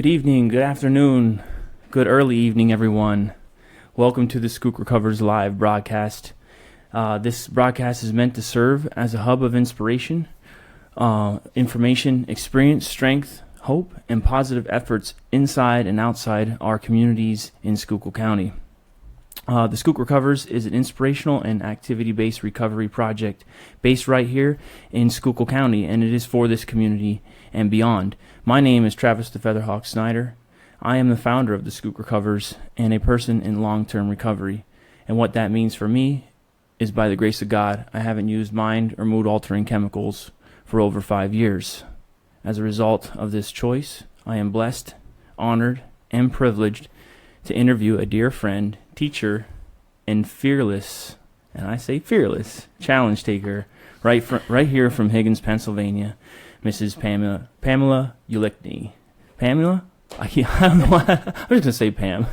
Good evening, good afternoon, good early evening, everyone. Welcome to the Skook Recovers live broadcast. This broadcast is meant to serve as a hub of inspiration, information, experience, strength, hope, and positive efforts inside and outside our communities in Schuylkill County. The Skook Recovers is an inspirational and activity-based recovery project based right here in Schuylkill County, and it is for this community and beyond. My name is Travis the Featherhawk Snyder. I am the founder of the Skook Recovers and a person in long-term recovery. And what that means for me is, by the grace of God, I haven't used mind or mood-altering chemicals for over 5 years. As a result of this choice, I am blessed, honored, and privileged to interview a dear friend, teacher, and fearless, and I say fearless, challenge taker, right here from Higgins, Pennsylvania, Mrs. Pamela Ulicny. Pamela? I don't know why. I was going to say Pam.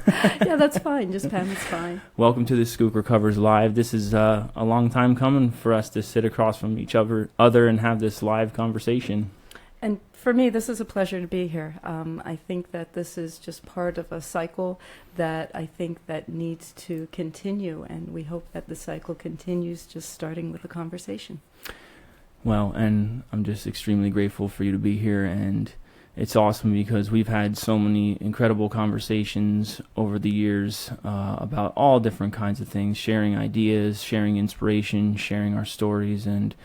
Yeah, that's fine. Just Pam is fine. Welcome to the Skook Recovers Live. This is a long time coming for us to sit across from each other and have this live conversation. And for me, this is a pleasure to be here. I think that this is just part of a cycle that I think that needs to continue, and we hope that the cycle continues, just starting with a conversation. Well, and I'm just extremely grateful for you to be here, and it's awesome because we've had so many incredible conversations over the years about all different kinds of things, sharing ideas, sharing inspiration, sharing our stories, and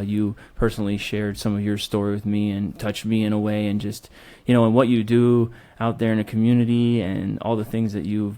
you personally shared some of your story with me and touched me in a way, and just, and what you do out there in the community and all the things that you've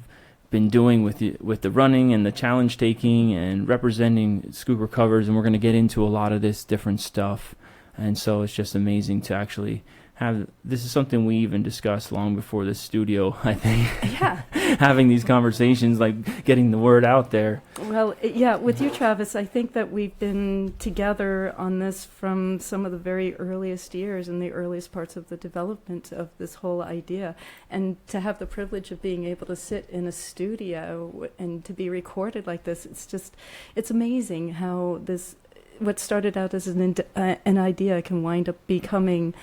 been doing with the running and the challenge taking and representing Skook Recovers, and we're going to get into a lot of this different stuff. And so it's just amazing to actually have, this is something we even discussed long before this studio, I think. Yeah. Having these conversations, like getting the word out there. Well, yeah, with you, Travis, I think that we've been together on this from some of the very earliest years and the earliest parts of the development of this whole idea. And to have the privilege of being able to sit in a studio and to be recorded like this, it's amazing how what started out as an idea can wind up becoming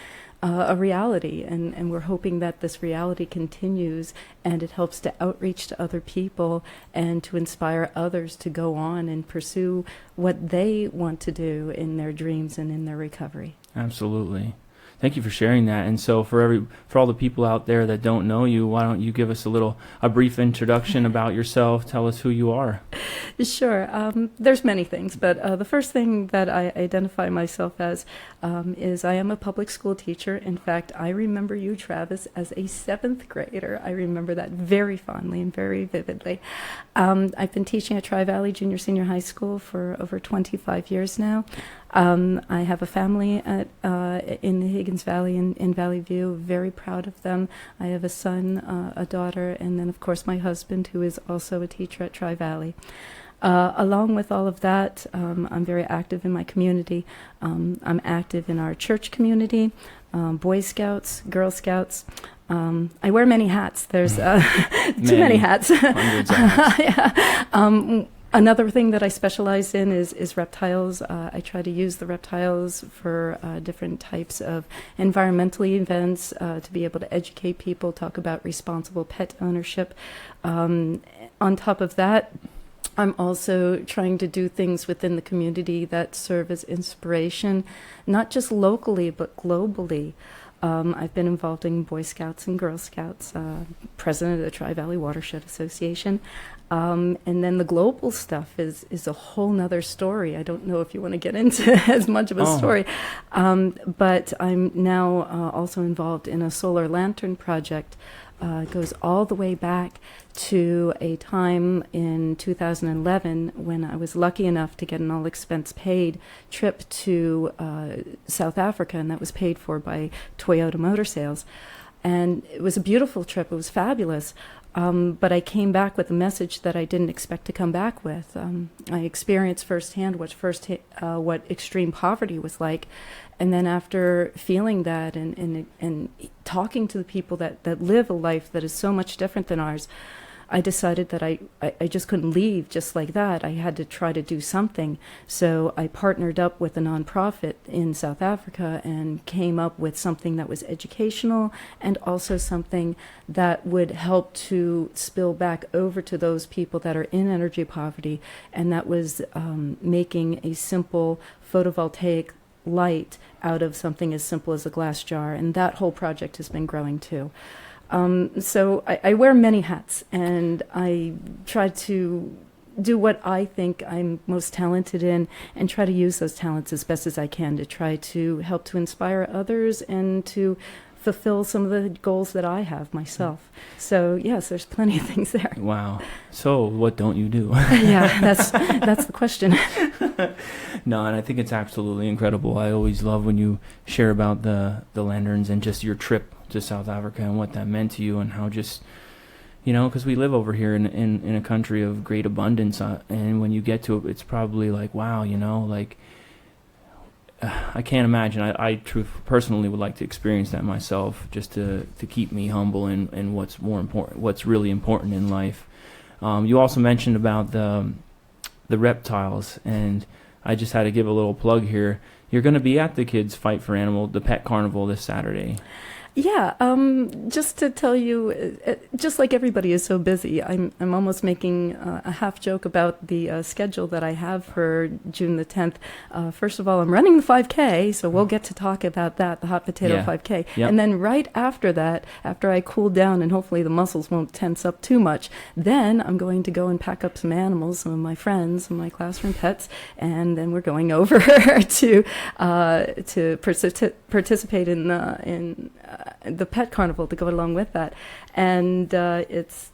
a reality, and we're hoping that this reality continues, and it helps to outreach to other people and to inspire others to go on and pursue what they want to do in their dreams and in their recovery. Absolutely. Thank you for sharing that. And so for all the people out there that don't know you, why don't you give us a brief introduction about yourself? Tell us who you are. Sure. There's many things, but the first thing that I identify myself as is I am a public school teacher. In fact, I remember you, Travis, as a 7th grader. I remember that very fondly and very vividly. I've been teaching at Tri-Valley Junior Senior High School for over 25 years now. I have a family in the Higgins Valley in Valley View, very proud of them. I have a son, a daughter, and then, of course, my husband, who is also a teacher at Tri-Valley. Along with all of that, I'm very active in my community. I'm active in our church community, Boy Scouts, Girl Scouts. I wear many hats. There's too many hats. Hundreds of hats. Yeah. Another thing that I specialize in is reptiles. I try to use the reptiles for different types of environmental events to be able to educate people, talk about responsible pet ownership. On top of that, I'm also trying to do things within the community that serve as inspiration, not just locally, but globally. I've been involved in Boy Scouts and Girl Scouts, president of the Tri-Valley Watershed Association. And then the global stuff is a whole nother story. I don't know if you want to get into as much of a story, but I'm now also involved in a solar lantern project. It goes all the way back to a time in 2011 when I was lucky enough to get an all-expense-paid trip to South Africa, and that was paid for by Toyota Motor Sales. And it was a beautiful trip. It was fabulous. But I came back with a message that I didn't expect to come back with. I experienced firsthand what extreme poverty was like. And then after feeling that and talking to the people that live a life that is so much different than ours, I decided that I just couldn't leave just like that. I had to try to do something. So I partnered up with a nonprofit in South Africa and came up with something that was educational and also something that would help to spill back over to those people that are in energy poverty. And that was making a simple photovoltaic light out of something as simple as a glass jar. And that whole project has been growing too. So I wear many hats, and I try to do what I think I'm most talented in and try to use those talents as best as I can to try to help to inspire others and to fulfill some of the goals that I have myself. So yes, there's plenty of things there. Wow. So what don't you do? Yeah, that's the question. No, and I think it's absolutely incredible. I always love when you share about the lanterns and just your trip to South Africa and what that meant to you, and how just, because we live over here in a country of great abundance, and when you get to it, it's probably like, wow, I can't imagine. I personally would like to experience that myself, just to keep me humble and what's more important, what's really important in life. You also mentioned about the reptiles, and I just had to give a little plug here. You're going to be at the Kids Fight for Animal, the Pet Carnival, this Saturday. Yeah, just to tell you, just like everybody is so busy, I'm almost making a half joke about the schedule that I have for June the 10th. First of all, I'm running the 5K, so we'll get to talk about that, the hot potato 5K. Yep. And then right after that, after I cool down and hopefully the muscles won't tense up too much, then I'm going to go and pack up some animals, some of my friends, some of my classroom pets, and then we're going over to participate in the pet carnival to go along with that. And it's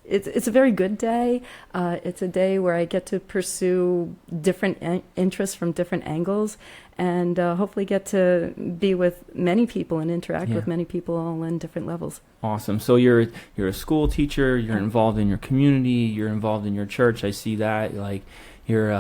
a very good day. It's a day where I get to pursue different interests from different angles, and hopefully get to be with many people and interact with many people all in different levels. Awesome. So you're a school teacher, you're involved in your community, you're involved in your church. I see that. Like, you're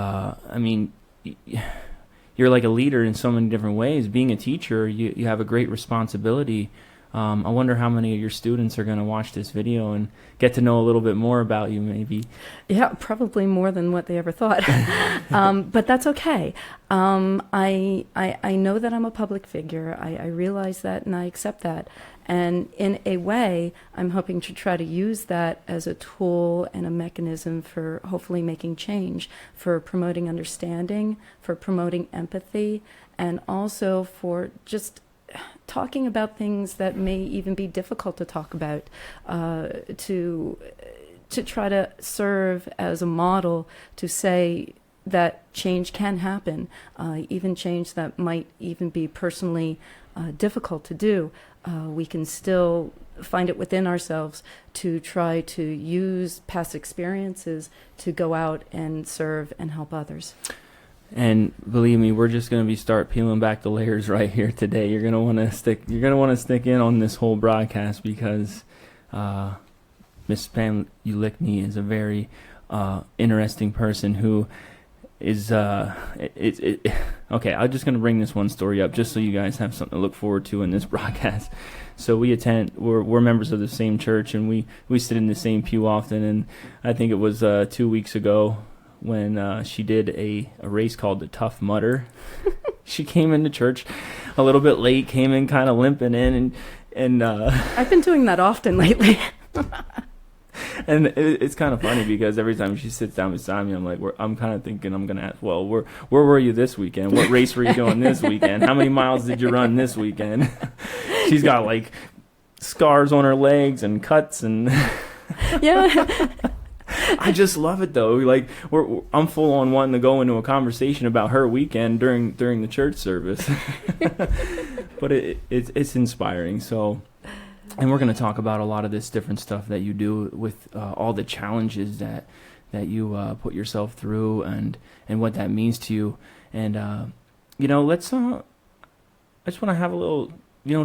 like a leader in so many different ways. Being a teacher, you have a great responsibility. I wonder how many of your students are going to watch this video and get to know a little bit more about you, maybe. Yeah, probably more than what they ever thought. But that's okay. I know that I'm a public figure. I realize that, and I accept that. And in a way, I'm hoping to try to use that as a tool and a mechanism for hopefully making change, for promoting understanding, for promoting empathy, and also for just talking about things that may even be difficult to talk about, to try to serve as a model to say that change can happen, even change that might even be personally difficult to do. We can still find it within ourselves to try to use past experiences to go out and serve and help others. And believe me, we're just going to start peeling back the layers right here today. You're going to want to stick in on this whole broadcast, because Miss Pamela Ulicny is a very interesting person who is okay. I'm just going to bring this one story up just so you guys have something to look forward to in this broadcast. So we're members of the same church, and we sit in the same pew often. And I think it was 2 weeks ago when she did a race called the Tough Mudder. She came into church a little bit late, came in kind of limping in, and I've been doing that often lately. And it's kind of funny, because every time she sits down beside me, I'm kind of thinking I'm going to ask, well, where were you this weekend? What race were you doing this weekend? How many miles did you run this weekend? She's got like scars on her legs and cuts and yeah. I just love it though. Like I'm full on wanting to go into a conversation about her weekend during the church service. But it's inspiring. So, and we're going to talk about a lot of this different stuff that you do with all the challenges that you put yourself through and what that means to you. And let's I just want to have a little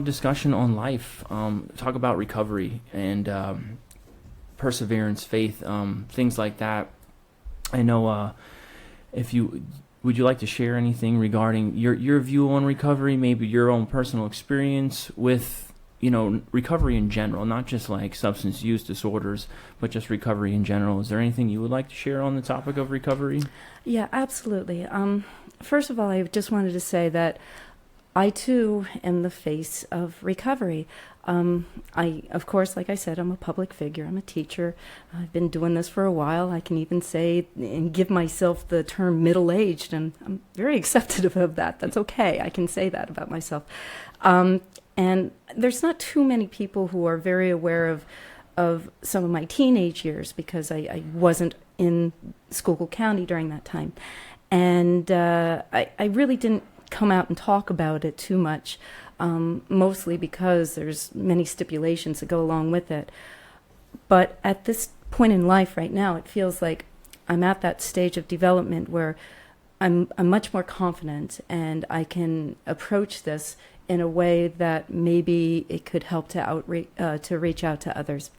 discussion on life. Talk about recovery and perseverance, faith, things like that. I know would you like to share anything regarding your view on recovery, maybe your own personal experience with recovery in general, not just like substance use disorders, but just recovery in general. Is there anything you would like to share on the topic of recovery? Yeah, absolutely. First of all, I just wanted to say that I too am the face of recovery. Of course, like I said, I'm a public figure. I'm a teacher. I've been doing this for a while. I can even say and give myself the term middle-aged, and I'm very acceptive of that. That's okay. I can say that about myself. And there's not too many people who are very aware of some of my teenage years, because I wasn't in Skook County during that time. And I really didn't come out and talk about it too much, mostly because there's many stipulations that go along with it. But at this point in life right now, it feels like I'm at that stage of development where I'm much more confident, and I can approach this in a way that maybe it could help to reach out to others.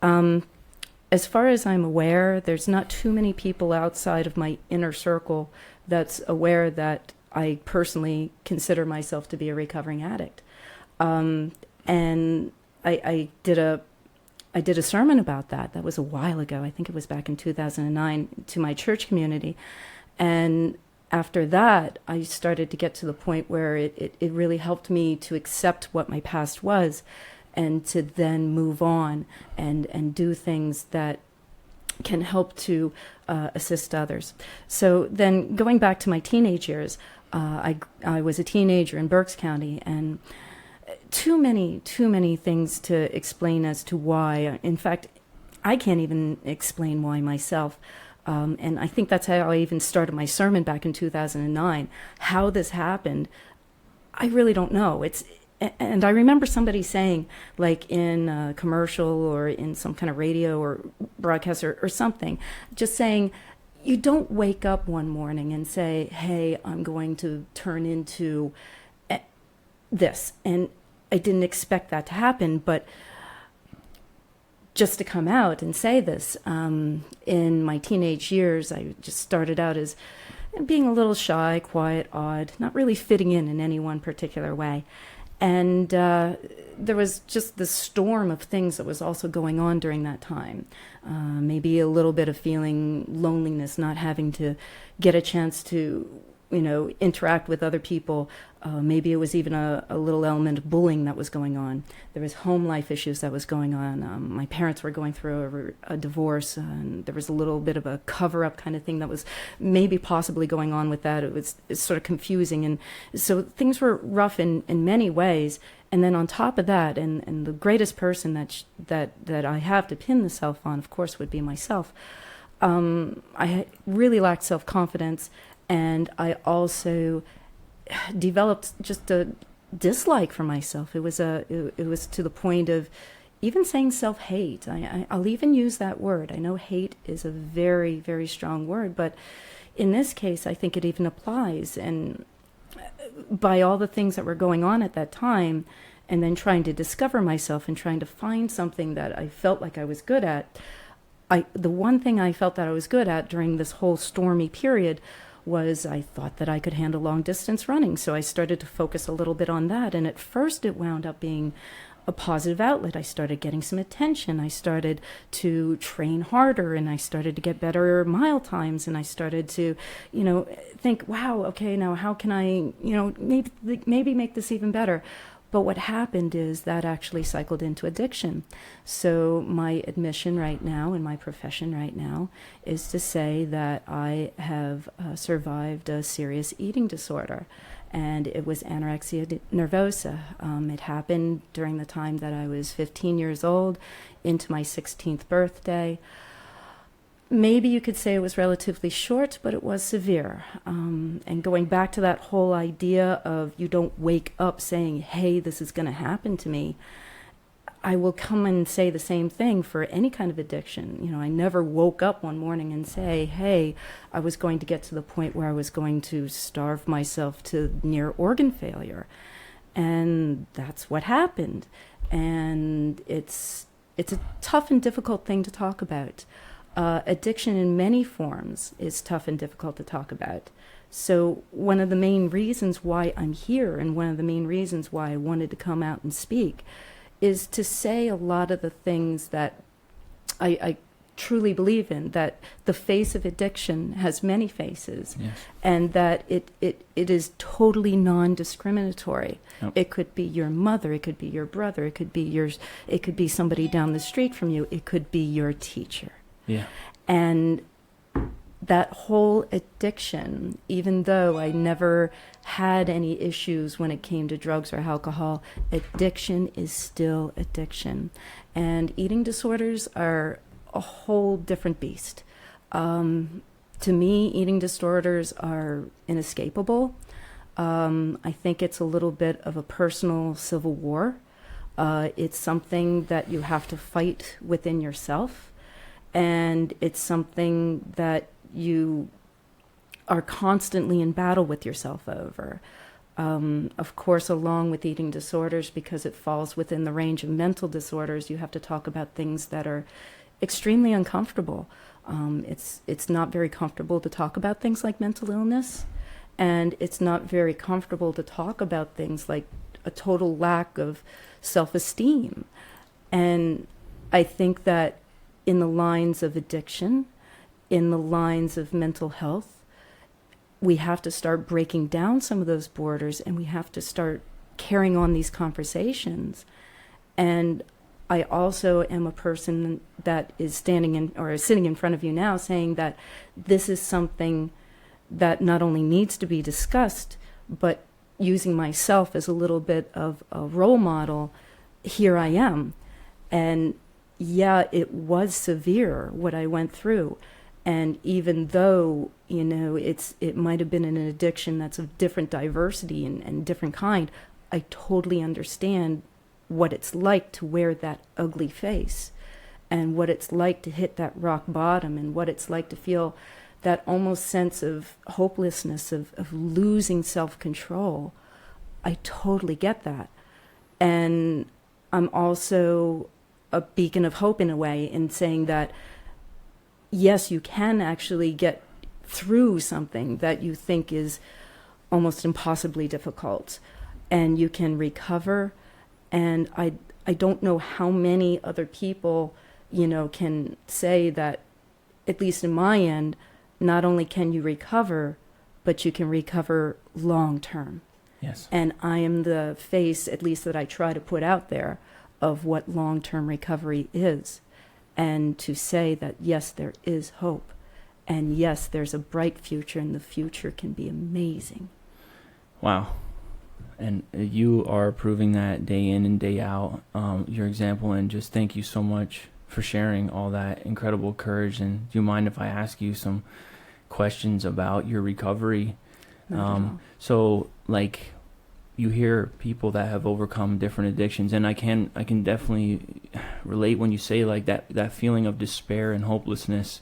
As far as I'm aware, there's not too many people outside of my inner circle that's aware that I personally consider myself to be a recovering addict. And I did a sermon about that. That was a while ago. I think it was back in 2009 to my church community. And after that, I started to get to the point where it really helped me to accept what my past was, and to then move on and do things that can help to assist others. So then going back to my teenage years, I was a teenager in Berks County, and too many things to explain as to why. In fact, I can't even explain why myself. And I think that's how I even started my sermon back in 2009. How this happened, I really don't know. And I remember somebody saying, like in a commercial or in some kind of radio or broadcast or something, just saying, you don't wake up one morning and say, hey, I'm going to turn into this. And I didn't expect that to happen, but just to come out and say this, in my teenage years, I just started out as being a little shy, quiet, odd, not really fitting in any one particular way. And there was just this storm of things that was also going on during that time. Maybe a little bit of feeling loneliness, not having to get a chance to, interact with other people. Maybe it was even a little element of bullying that was going on. There was home life issues that was going on. My parents were going through a divorce, and there was a little bit of a cover-up kind of thing that was maybe possibly going on with that. It's sort of confusing, and so things were rough in many ways. And then on top of that, and the greatest person that I have to pin the self on, of course, would be myself. I really lacked self-confidence, and I also developed just a dislike for myself. It was to the point of even saying self-hate. I'll even use that word. I know hate is a very, very strong word, but in this case, I think it even applies. And by all the things that were going on at that time, and then trying to discover myself and trying to find something that I felt like I was good at, the one thing I felt that I was good at during this whole stormy period was I thought that I could handle long distance running. So I started to focus a little bit on that. And at first it wound up being a positive outlet. I started getting some attention. I started to train harder, and I started to get better mile times. And I started to, think, wow, okay, now how can I, maybe make this even better? But what happened is that actually cycled into addiction. So my admission right now in my profession right now is to say that I have survived a serious eating disorder, and it was anorexia nervosa. It happened during the time that I was 15 years old into my 16th birthday. Maybe you could say it was relatively short, but it was severe. And going back to that whole idea of you don't wake up saying, hey, this is going to happen to me, I will come and say the same thing for any kind of addiction. I never woke up one morning and say, hey, I was going to get to the point where I was going to starve myself to near organ failure. And that's what happened. And it's a tough and difficult thing to talk about. Addiction in many forms is tough and difficult to talk about. So one of the main reasons why I'm here, and one of the main reasons why I wanted to come out and speak, is to say a lot of the things that I truly believe in, that the face of addiction has many faces, Yes. and that it is totally non-discriminatory. Yep. It could be your mother, it could be your brother, it could be somebody down the street from you, it could be your teacher. Yeah. And that whole addiction, even though I never had any issues when it came to drugs or alcohol, addiction is still addiction. And eating disorders are a whole different beast. To me, eating disorders are inescapable. I think it's a little bit of a personal civil war. It's something that you have to fight within yourself. And it's something that you are constantly in battle with yourself over. Of course, along with eating disorders, because it falls within the range of mental disorders, you have to talk about things that are extremely uncomfortable. It's not very comfortable to talk about things like mental illness, and it's not very comfortable to talk about things like a total lack of self-esteem. And I think that in the lines of addiction, in the lines of mental health, we have to start breaking down some of those borders, and we have to start carrying on these conversations. And I also am a person that is standing in or is sitting in front of you now saying that this is something that not only needs to be discussed, but using myself as a little bit of a role model, here I am. And yeah, it was severe what I went through. And even though, it might have been an addiction that's of different diversity and different kind, I totally understand what it's like to wear that ugly face, and what it's like to hit that rock bottom, and what it's like to feel that almost sense of hopelessness, of losing self-control. I totally get that. And I'm also a beacon of hope in a way, in saying that yes, you can actually get through something that you think is almost impossibly difficult, and you can recover. And I don't know how many other people, can say that, at least in my end, not only can you recover, but you can recover long term. Yes. And I am the face, at least that I try to put out there, of what long-term recovery is. And to say that, yes, there is hope. And yes, there's a bright future, and the future can be amazing. Wow. And you are proving that day in and day out, your example. And just thank you so much for sharing all that incredible courage. And do you mind if I ask you some questions about your recovery? So, like, you hear people that have overcome different addictions, and I can definitely relate when you say, like, that feeling of despair and hopelessness.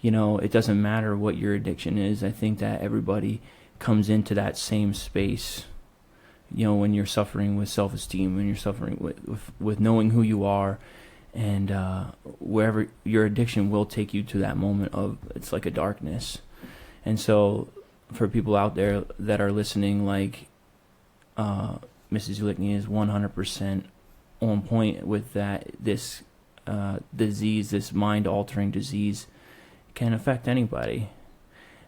It doesn't matter what your addiction is. I think that everybody comes into that same space, when you're suffering with self-esteem, when you're suffering with knowing who you are, and wherever your addiction will take you to that moment of, it's like a darkness. And so for people out there that are listening, like, Mrs. Ulicny is 100% on point with that. This disease, this mind-altering disease, can affect anybody,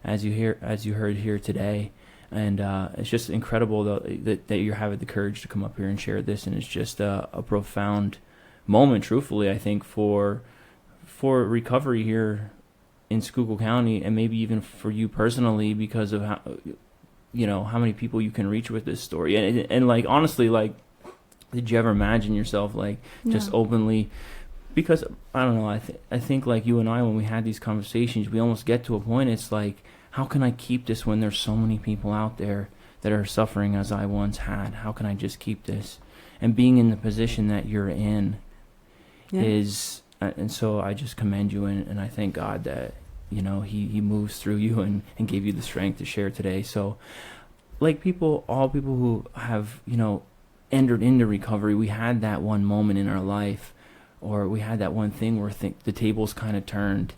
as you heard here today. And it's just incredible that you're having the courage to come up here and share this. And it's just a profound moment, truthfully, I think, for recovery here in Schuylkill County, and maybe even for you personally, because of how many people you can reach with this story. And like, honestly, like, did you ever imagine yourself, like, just openly? Because I don't know, I think like you and I, when we had these conversations, we almost get to a point, it's like, how can I keep this when there's so many people out there that are suffering as I once had? How can I just keep this? And being in the position that you're in is, and so I just commend you, and I thank God that, he moves through you and gave you the strength to share today. So, like, all people who have, entered into recovery, we had that one moment in our life, or we had that one thing where the tables kind of turned.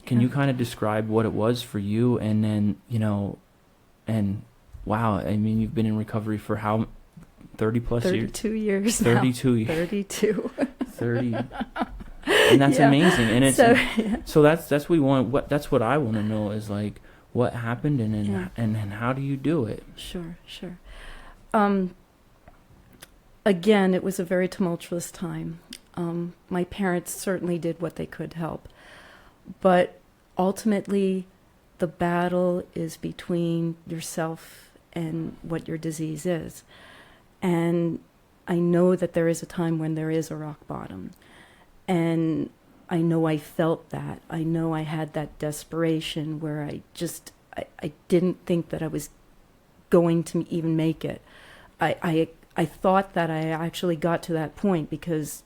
Can you kind of describe what it was for you? And then, and wow, I mean, you've been in recovery for how 30 plus years. 32 years. 32 now. years. 32. 30. And that's amazing. And it's so that's we want. That's what I want to know is like what happened and how do you do it? Sure. Again, it was a very tumultuous time. My parents certainly did what they could to help, but ultimately, the battle is between yourself and what your disease is. And I know that there is a time when there is a rock bottom. And I know I felt that. I know I had that desperation where I didn't think that I was going to even make it. I thought that I actually got to that point because,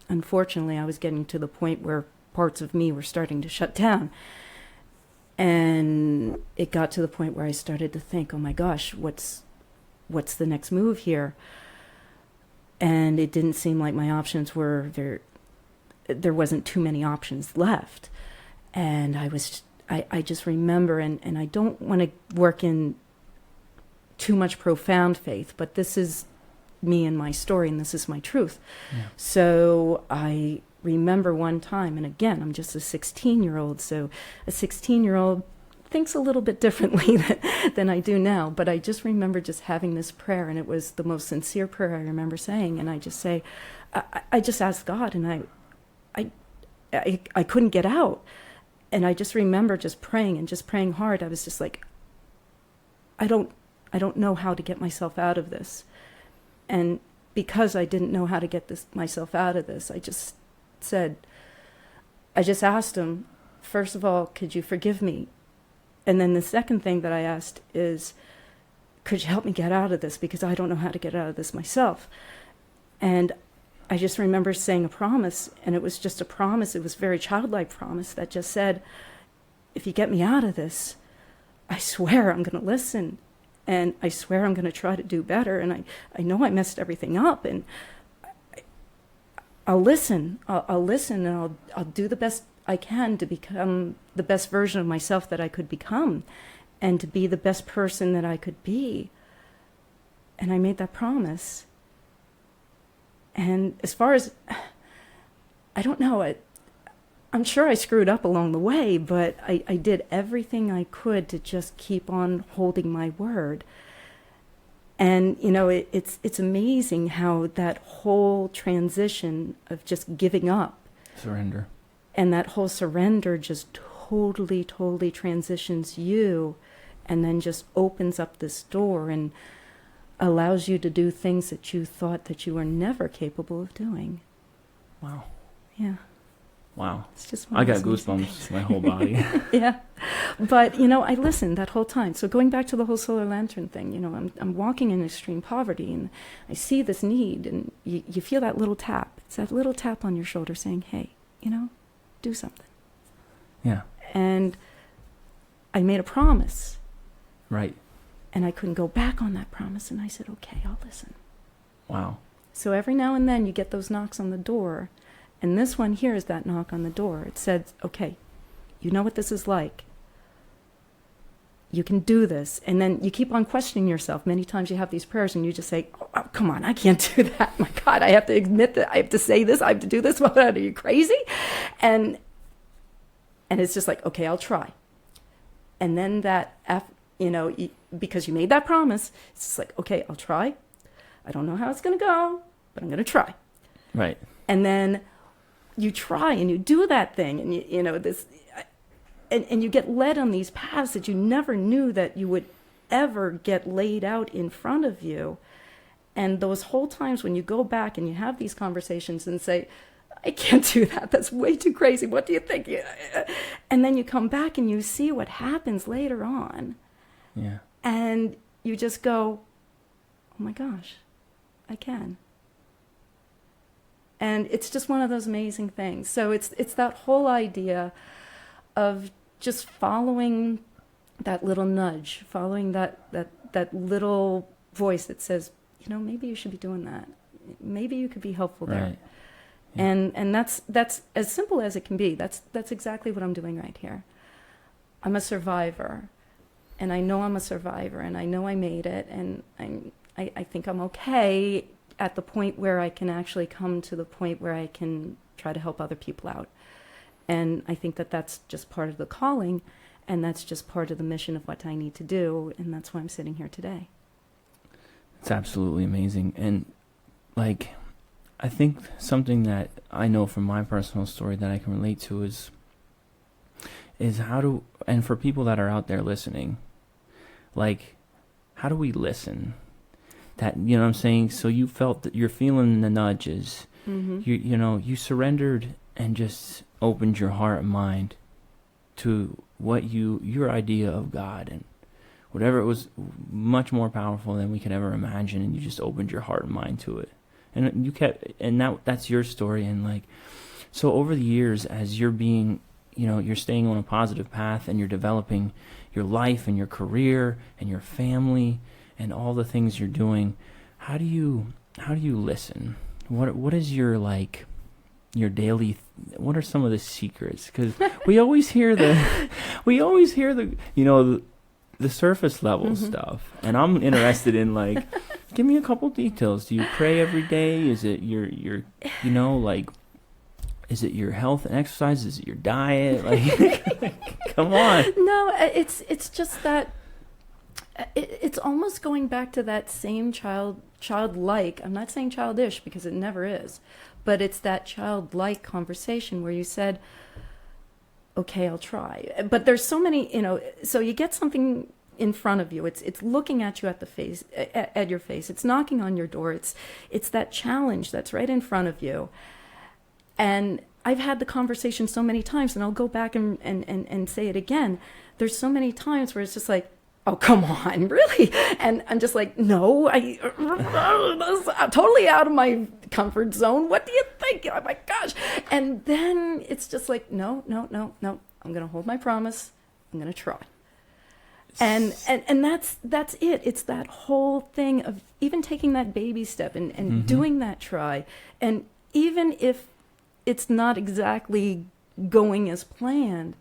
unfortunately, I was getting to the point where parts of me were starting to shut down. And it got to the point where I started to think, oh my gosh, what's the next move here? And it didn't seem like my options were there. There wasn't too many options left. And I just remember, and I don't want to work in too much profound faith, but this is me and my story, and this is my truth. Yeah. So I remember one time, and again, I'm just a 16-year-old, so a 16-year-old thinks a little bit differently than I do now, but I just remember just having this prayer, and it was the most sincere prayer I remember saying, and I just say, I just asked God, and I couldn't get out, and I just remember just praying and just praying hard. I was just like, I don't know how to get myself out of this, and because I didn't know how to get myself out of this, I just asked him, first of all, could you forgive me? And then the second thing that I asked is, could you help me get out of this? Because I don't know how to get out of this myself. And I just remember saying a promise, and it was just a promise. It was a very childlike promise that just said, if you get me out of this, I swear I'm going to listen. And I swear I'm going to try to do better. And I know I messed everything up, and I'll listen. I'll listen, and I'll do the best I can to become the best version of myself that I could become, and to be the best person that I could be. And I made that promise. And as far as, I don't know, I'm sure I screwed up along the way, but I did everything I could to just keep on holding my word. And, you know, it's amazing how that whole transition of just giving up. Surrender. And that whole surrender just totally transitions you, and then just opens up this door and allows you to do things that you thought that you were never capable of doing. Wow. Yeah. Wow. It's just I got goosebumps, my whole body. Yeah. But, you know, I listened that whole time. So going back to the whole solar lantern thing, you know, I'm walking in extreme poverty, and I see this need, and you feel that little tap. It's that little tap on your shoulder saying, hey, you know, do something. Yeah. And I made a promise. Right. And I couldn't go back on that promise, and I said, okay, I'll listen. Wow. So every now and then you get those knocks on the door, and this one here is that knock on the door. It said, okay, you know what this is like. You can do this. And then you keep on questioning yourself. Many times you have these prayers and you just say, oh, come on, I can't do that. My God, I have to admit that. I have to say this. I have to do this. What, are you crazy? And it's just like, okay, I'll try. And then that, you know, because you made that promise, it's just like, okay, I'll try. I don't know how it's going to go, but I'm going to try. Right. And then you try and you do that thing, and you know this, and you get led on these paths that you never knew that you would ever get laid out in front of you. And those whole times when you go back and you have these conversations and say, I can't do that. That's way too crazy. What do you think? And then you come back and you see what happens later on. Yeah. And you just go, oh my gosh, I can. And it's just one of those amazing things. So it's that whole idea of just following that little nudge, following that little voice that says, you know, maybe you should be doing that. Maybe you could be helpful there. Right. Yeah. And that's as simple as it can be. That's exactly what I'm doing right here. I'm a survivor, and I know I'm a survivor, and I know I made it, and I think I'm okay at the point where I can actually come to the point where I can try to help other people out. And I think that that's just part of the calling, and that's just part of the mission of what I need to do, and that's why I'm sitting here today. It's absolutely amazing. And like, I think something that I know from my personal story that I can relate to is how to, and for people that are out there listening, like, how do we listen? That, you know what I'm saying? So you felt that you're feeling the nudges. Mm-hmm. You surrendered and just opened your heart and mind to what your idea of God, and whatever, it was much more powerful than we could ever imagine, and you just opened your heart and mind to it. And you kept, and that's your story. And like, so over the years, as you're being, you're staying on a positive path, and you're developing your life and your career and your family and all the things you're doing, how do you listen? What is your, like, your daily, what are some of the secrets? Because we always hear the the surface level Mm-hmm. stuff, and I'm interested in, like, give me a couple details. Do you pray every day? Is it your like, is it your health and exercise? Is it your diet? Like, come on. No, it's just that it's almost going back to that same childlike. I'm not saying childish, because it never is, but it's that childlike conversation where you said, okay, I'll try. But there's so many, so you get something in front of you. It's looking at you at your face. It's knocking on your door. It's that challenge that's right in front of you. And I've had the conversation so many times, and I'll go back and say it again. There's so many times where it's just like, oh, come on, really? And I'm just like, no, I'm totally out of my comfort zone. What do you think? Oh my gosh. And then it's just like, no. I'm going to hold my promise. I'm going to try. And that's it. It's that whole thing of even taking that baby step and Mm-hmm. doing that try. And even if it's not exactly going as planned,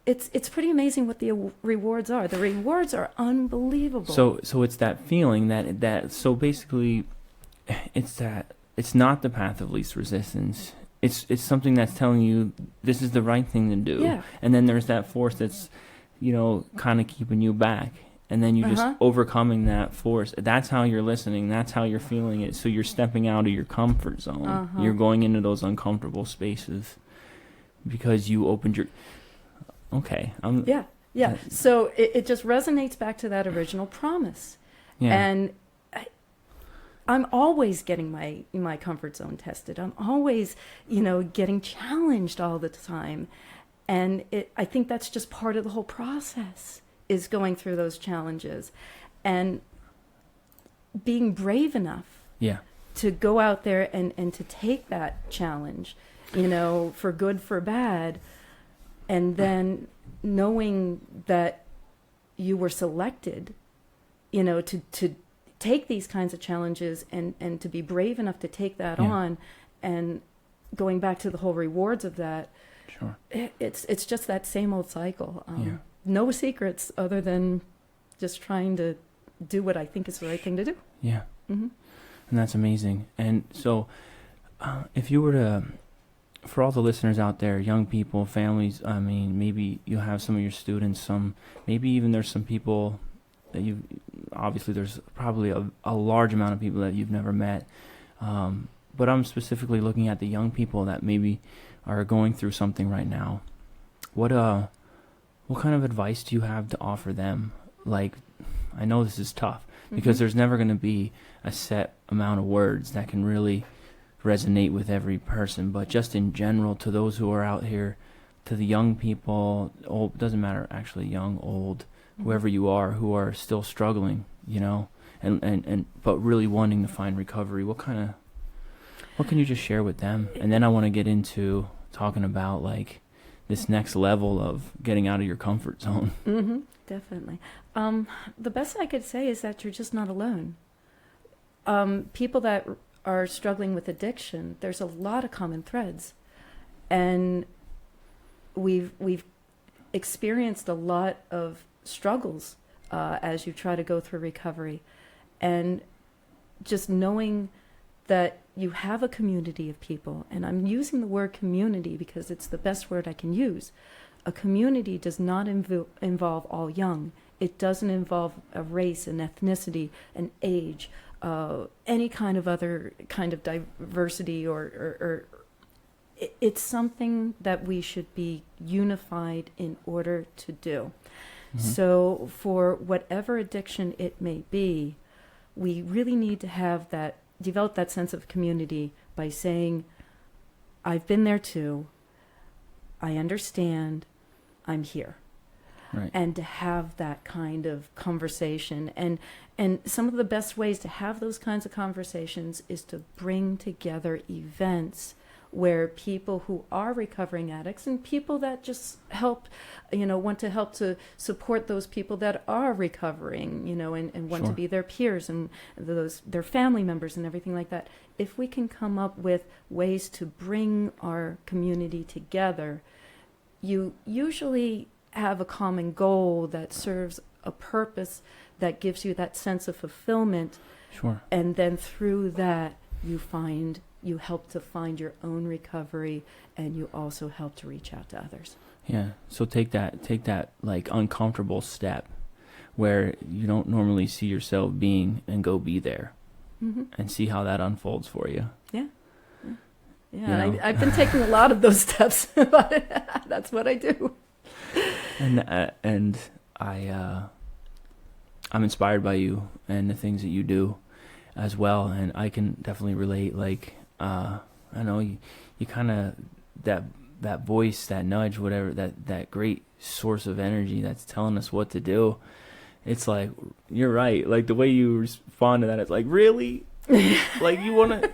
it's pretty amazing what the rewards are. The rewards are unbelievable. So it's that feeling that so basically, it's not the path of least resistance. It's something that's telling you this is the right thing to do. Yeah. And then there's that force that's, kind of keeping you back. And then you just overcoming that force. That's how you're listening. That's how you're feeling it. So you're stepping out of your comfort zone. You're going into those uncomfortable spaces because you opened your... Okay. Yeah. So it just resonates back to that original promise. Yeah. And I'm always getting my comfort zone tested. I'm always, getting challenged all the time. And I think that's just part of the whole process, is going through those challenges and being brave enough to go out there and to take that challenge, for good, for bad. And then knowing that you were selected, to take these kinds of challenges and to be brave enough to take that on, and going back to the whole rewards of that. Sure. It's just that same old cycle. No secrets other than just trying to do what I think is the right thing to do. Yeah. Mm-hmm. And that's amazing. And so if you were to... For all the listeners out there, young people, families, I mean, maybe you have some of your students, maybe even there's some people that obviously there's probably a large amount of people that you've never met. But I'm specifically looking at the young people that maybe are going through something right now. What kind of advice do you have to offer them? Like, I know this is tough because there's never going to be a set amount of words that can really resonate with every person, but just in general, to those who are out here, to the young people, old, doesn't matter, actually, young, old, whoever you are, who are still struggling, and but really wanting to find recovery, what can you just share with them? And then I want to get into talking about, like, this next level of getting out of your comfort zone. Mm-hmm. Definitely. The best I could say is that you're just not alone. People that are struggling with addiction, there's a lot of common threads, and we've experienced a lot of struggles as you try to go through recovery, And just knowing that you have a community of people, and I'm using the word community because it's the best word I can use. A community does not involve all young. It doesn't involve a race, an ethnicity, an age, any kind of other kind of diversity, or it's something that we should be unified in order to do. Mm-hmm. So for whatever addiction it may be, we really need to have that, develop that sense of community by saying, I've been there too, I understand, I'm here. Right. And to have that kind of conversation. And some of the best ways to have those kinds of conversations is to bring together events where people who are recovering addicts and people that just help, want to help to support those people that are recovering, and want to be their peers and their family members and everything like that. If we can come up with ways to bring our community together, you usually have a common goal that serves a purpose that gives you that sense of fulfillment. Sure. And then through that, you help to find your own recovery, and you also help to reach out to others. Yeah. So take that like uncomfortable step where you don't normally see yourself being, and go be there, mm-hmm. and see how that unfolds for you. Yeah. Yeah. I've been taking a lot of those steps, but that's what I do. And I'm inspired by you and the things that you do as well, and I can definitely relate. Like I know you kind of that voice, that nudge, whatever, that great source of energy that's telling us what to do. It's like, you're right. Like the way you respond to that, it's like, really? Like you want to?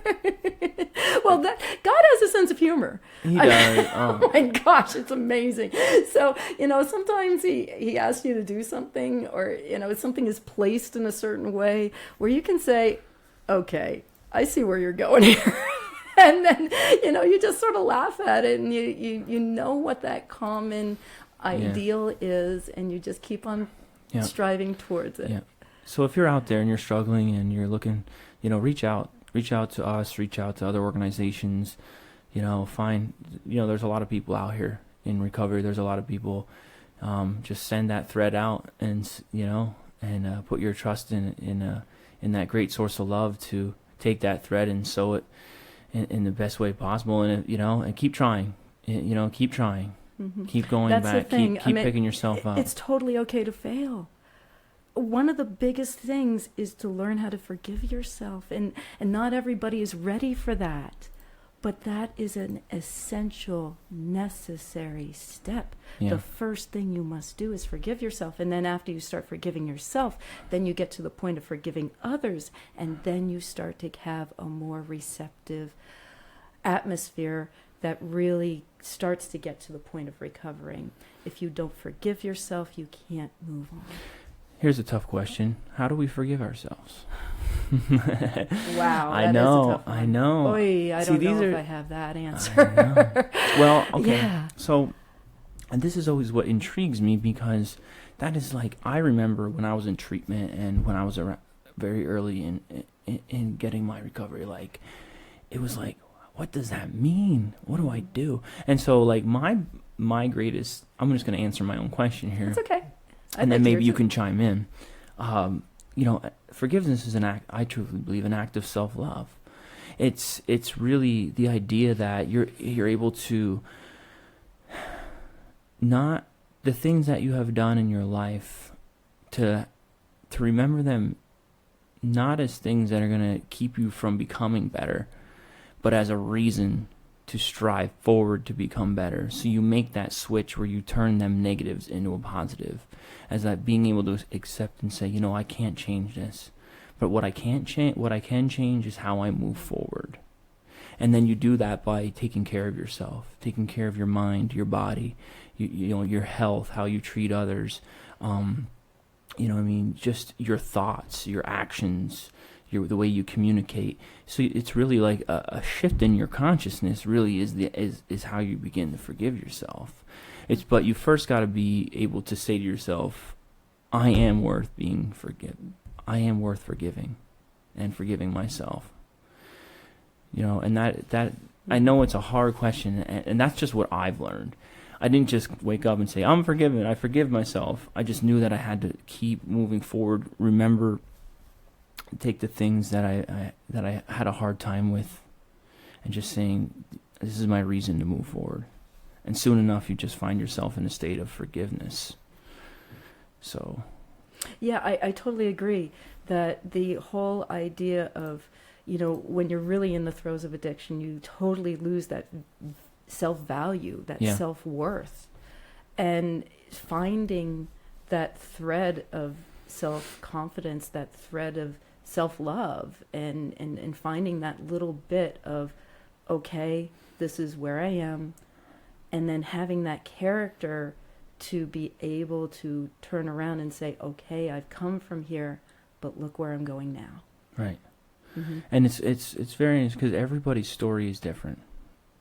Well, God has a sense of humor. He does. Oh my gosh, it's amazing. So, sometimes he asks you to do something, or, something is placed in a certain way where you can say, okay, I see where you're going here. And then, you just sort of laugh at it, and you know what that common ideal is, and you just keep on striving towards it. Yeah. So if you're out there and you're struggling and you're looking, reach out to us, reach out to other organizations, find, there's a lot of people out here in recovery. There's a lot of people, just send that thread out and put your trust in that great source of love to take that thread and sew it in the best way possible. And, and keep trying, keep trying, mm-hmm. keep going That's back, the thing. keep picking yourself up. It's totally okay to fail. One of the biggest things is to learn how to forgive yourself, and not everybody is ready for that, but that is an essential, necessary step. Yeah. The first thing you must do is forgive yourself, and then after you start forgiving yourself, then you get to the point of forgiving others, and then you start to have a more receptive atmosphere that really starts to get to the point of recovering. If you don't forgive yourself, you can't move on. Here's a tough question. How do we forgive ourselves? Wow, I know. I don't know if I have that answer. Well, okay. Yeah. So, and this is always what intrigues me, because that is like, I remember when I was in treatment and when I was very early in getting my recovery, like, it was like, what does that mean? What do I do? And so, like, my greatest, I'm just going to answer my own question here. It's okay. And then maybe you can chime in. Forgiveness is an act, I truly believe, an act of self-love. It's really the idea that you're able to, not the things that you have done in your life, to remember them not as things that are going to keep you from becoming better, but as a reason to strive forward to become better. So you make that switch where you turn them negatives into a positive, as that being able to accept and say, I can't change this, but what I can change is how I move forward. And then you do that by taking care of yourself, taking care of your mind, your body, your health, how you treat others, just your thoughts, your actions, the way you communicate. So it's really like a shift in your consciousness. Really is how you begin to forgive yourself. But you first got to be able to say to yourself, I am worth being forgiven. I am worth forgiving and forgiving myself. And that I know it's a hard question, and that's just what I've learned. I didn't just wake up and say, I'm forgiven, I forgive myself. I just knew that I had to keep moving forward, remember, take the things that I had a hard time with, and just saying, this is my reason to move forward. And soon enough, you just find yourself in a state of forgiveness. So. Yeah, I totally agree that the whole idea of, when you're really in the throes of addiction, you totally lose that self-value, that self-worth. And finding that thread of self-confidence, that thread of self-love, and finding that little bit of, okay, this is where I am, and then having that character to be able to turn around and say, okay, I've come from here, but look where I'm going now. Right. Mm-hmm. And it's very interesting because everybody's story is different.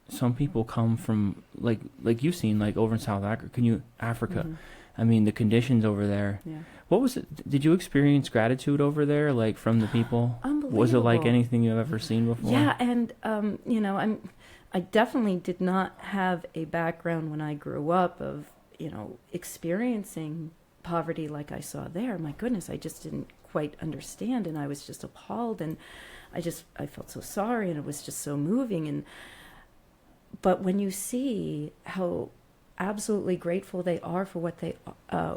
Some people come from, like you've seen, like over in South Africa. Mm-hmm. I mean, the conditions over there. Yeah. What was it? Did you experience gratitude over there, like from the people? Unbelievable. Was it like anything you've ever seen before? Yeah, and I definitely did not have a background when I grew up of experiencing poverty like I saw there. My goodness, I just didn't quite understand, and I was just appalled, and I felt so sorry, and it was just so moving. But when you see how absolutely grateful they are for what they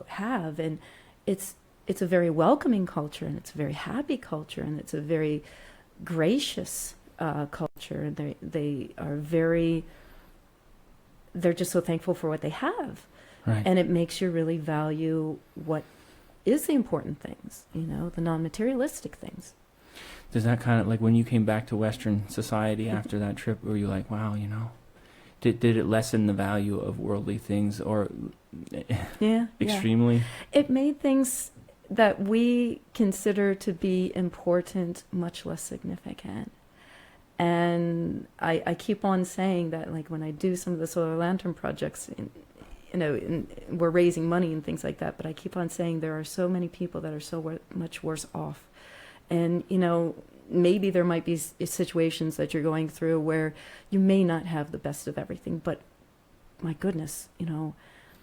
have, and it's a very welcoming culture, and it's a very happy culture, and it's a very gracious culture, and they're just so thankful for what they have. Right. And it makes you really value what is the important things, the non-materialistic things. Does that kind of, like when you came back to Western society after that trip, were you like, wow, did it lessen the value of worldly things or extremely? Yeah. It made things that we consider to be important much less significant. And I keep on saying that, like when I do some of the solar lantern projects, we're raising money and things like that, but I keep on saying there are so many people that are so much worse off. And, maybe there might be situations that you're going through where you may not have the best of everything, but my goodness,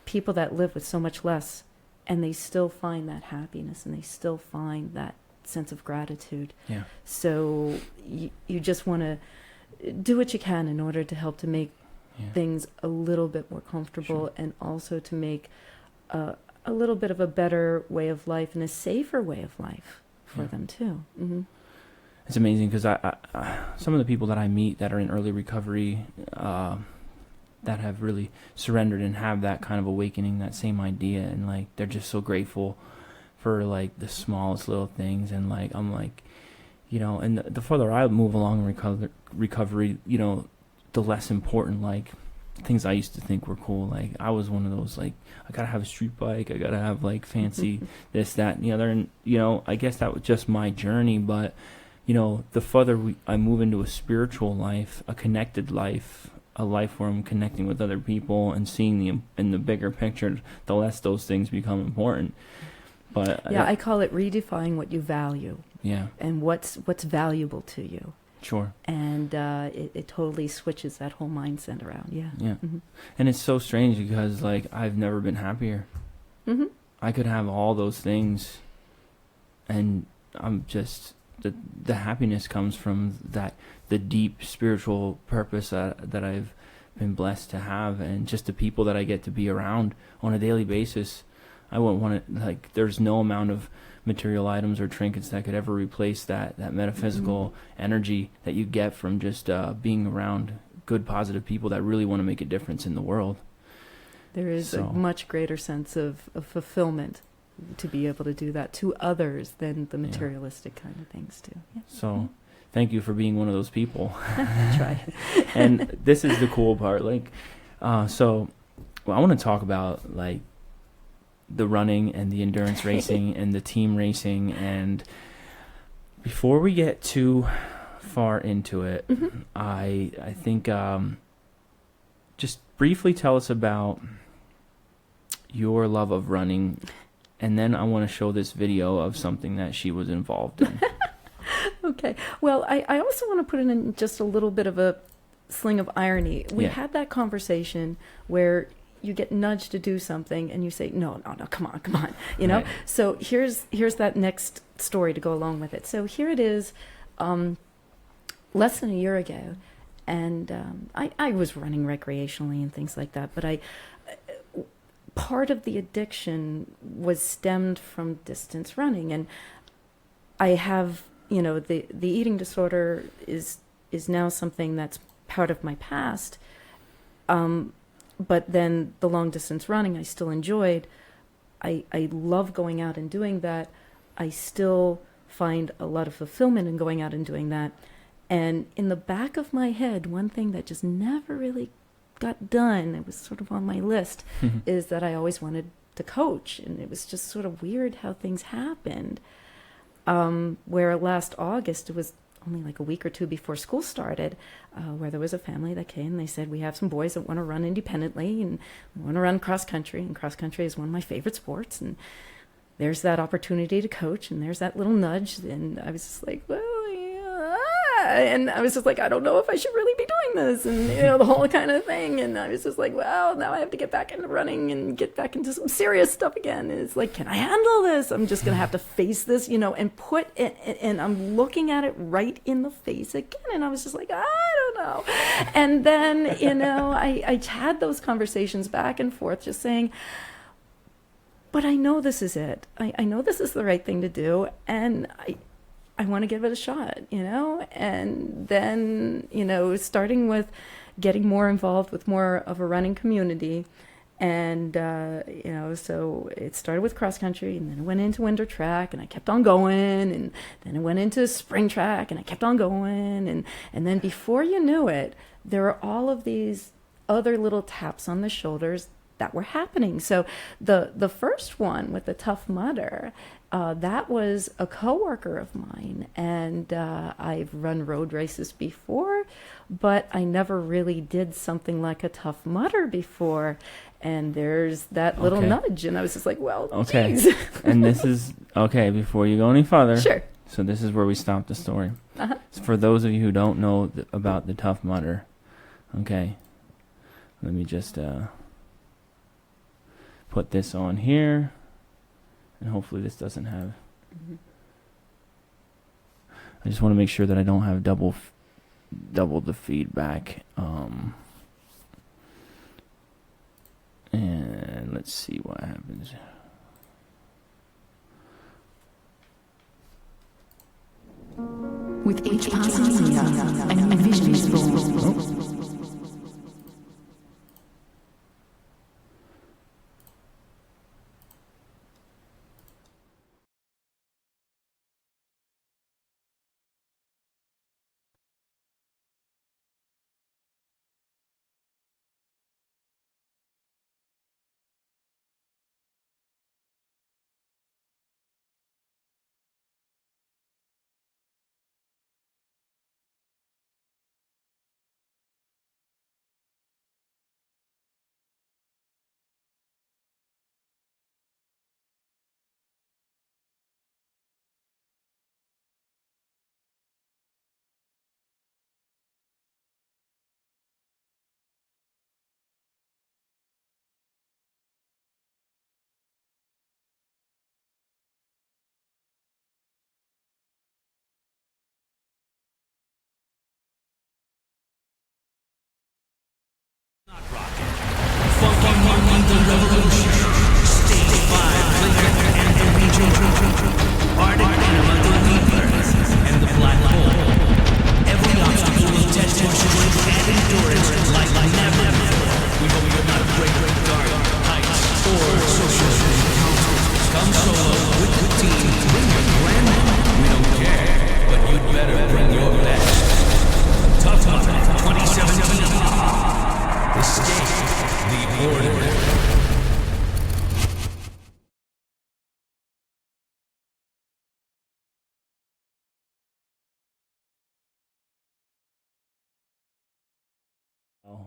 people that live with so much less, and they still find that happiness, and they still find that sense of gratitude. Yeah. So you just want to do what you can in order to help to make things a little bit more comfortable, sure. And also to make a little bit of a better way of life and a safer way of life for them too. Mm-hmm. It's amazing because I some of the people that I meet that are in early recovery that have really surrendered and have that kind of awakening, that same idea, and like they're just so grateful for like the smallest little things, and like I'm like, and the further I move along in recovery, the less important like things I used to think were cool. Like I was one of those, like I gotta have a street bike, I gotta have like fancy this, that, and the other, and I guess that was just my journey. But the further I move into a spiritual life, a connected life, a life where I'm connecting with other people and seeing in the bigger picture, the less those things become important. But I call it redefining what you value. Yeah. And what's valuable to you. Sure. And it totally switches that whole mindset around. Yeah. Yeah. Mm-hmm. And it's so strange because like I've never been happier. Mm-hmm. I could have all those things, and I'm just the happiness comes from the deep spiritual purpose that I've been blessed to have, and just the people that I get to be around on a daily basis. I wouldn't want to, like, there's no amount of material items or trinkets that could ever replace that metaphysical energy that you get from just being around good, positive people that really want to make a difference in the world. There is a much greater sense of fulfillment to be able to do that to others than the materialistic kind of things too. Yeah. So thank you for being one of those people. Try. And this is the cool part. Like, I want to talk about like the running and the endurance racing and the team racing. And before we get too far into it, I think just briefly tell us about your love of running and then I want to show this video of something that she was involved in. Okay. Well, I also want to put in just a little bit of a sling of irony. We Yeah. had that conversation where you get nudged to do something and you say, no, come on, you know? Right. So here's that next story to go along with it. So here it is, less than a year ago, and I was running recreationally and things like that, but part of the addiction was stemmed from distance running, and I have, the eating disorder is now something that's part of my past. But then the long distance running I still enjoyed. I love going out and doing that. I still find a lot of fulfillment in going out and doing that. And in the back of my head, one thing that just never really got done, it was sort of on my list, is that I always wanted to coach. And it was just sort of weird how things happened. Where last August, it was only like a week or two before school started, where there was a family that came. They said, we have some boys that want to run independently and want to run cross country. And cross country is one of my favorite sports. And there's that opportunity to coach, and there's that little nudge. And I was just like, well, yeah. And I was just like, I don't know if I should really be doing this, and the whole kind of thing. And I was just like, well, now I have to get back into running and get back into some serious stuff again. And it's like, can I handle this? I'm just going to have to face this, and put it, and I'm looking at it right in the face again. And I was just like, I don't know. And then, I had those conversations back and forth, just saying, but I know this is it. I know this is the right thing to do. And I want to give it a shot, and then, starting with getting more involved with more of a running community. And, so it started with cross country, and then it went into winter track, and I kept on going, and then it went into spring track, and I kept on going. And then before you knew it, there were all of these other little taps on the shoulders that were happening. So the first one with the Tough Mudder, that was a coworker of mine, and I've run road races before, but I never really did something like a Tough Mudder before. And there's that little nudge, and I was just like, well, okay. geez. And this is okay. Before you go any further, Sure. So this is where we stop the story. Uh-huh. So for those of you who don't know about the Tough Mudder, okay, let me just put this on here, and hopefully this doesn't have. Mm-hmm. I just want to make sure that I don't have double the feedback. And let's see what happens. With each passing year, a new vision is born.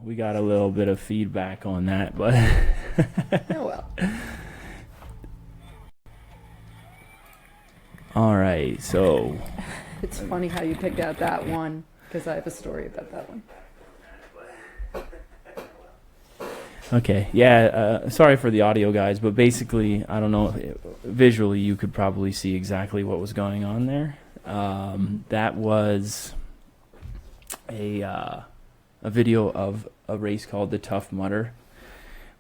We got a little bit of feedback on that, but Oh, well. All right, so It's funny how you picked out that one, because I have a story about that one. okay, yeah. Sorry for the audio, guys, but basically, I don't know. Visually, you could probably see exactly what was going on there. That was a video of a race called the Tough Mudder,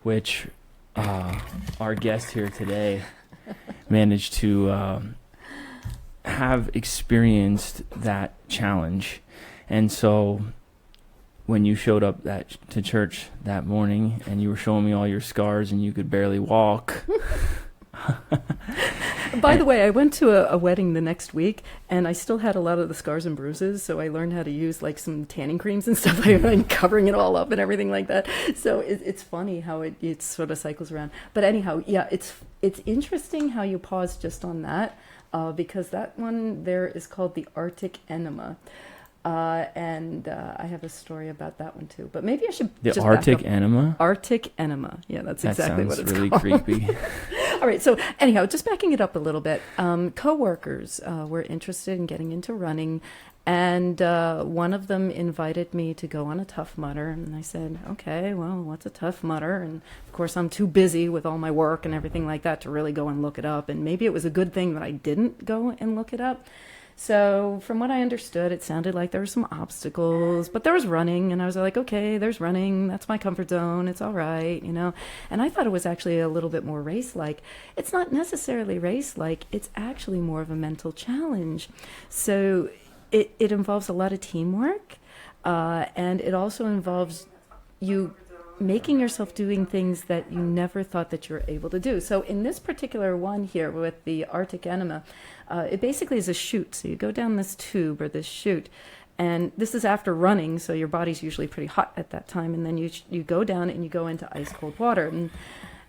which our guest here today managed to have experienced that challenge. And so when you showed up to church that morning and you were showing me all your scars and you could barely walk. By the way, I went to a wedding the next week, and I still had a lot of the scars and bruises, so I learned how to use like some tanning creams and stuff like that, and covering it all up and everything like that. So it's funny how it sort of cycles around. But anyhow, yeah, it's interesting how you pause just on that, because that one there is called the Arctic enema. And I have a story about that one too, but maybe I should The Arctic enema? Arctic enema. Yeah, that's exactly what it's really called. creepy. All right. So anyhow, just backing it up a little bit, coworkers were interested in getting into running, and one of them invited me to go on a Tough Mudder, and I said, okay, well, what's a Tough Mudder? And of course, I'm too busy with all my work and everything like that to really go and look it up. And maybe it was a good thing that I didn't go and look it up. So from what I understood, it sounded like there were some obstacles, but there was running, and I was like, okay, there's running. That's my comfort zone. It's all right, you know. And I thought it was actually a little bit more race-like. It's not necessarily race-like. It's actually more of a mental challenge. So it involves a lot of teamwork, and it also involves you making yourself doing things that you never thought that you were able to do. So in this particular one here with the Arctic enema, it basically is a chute. So you go down this tube or this chute, and this is after running, so your body's usually pretty hot at that time, and then you go down and you go into ice cold water. And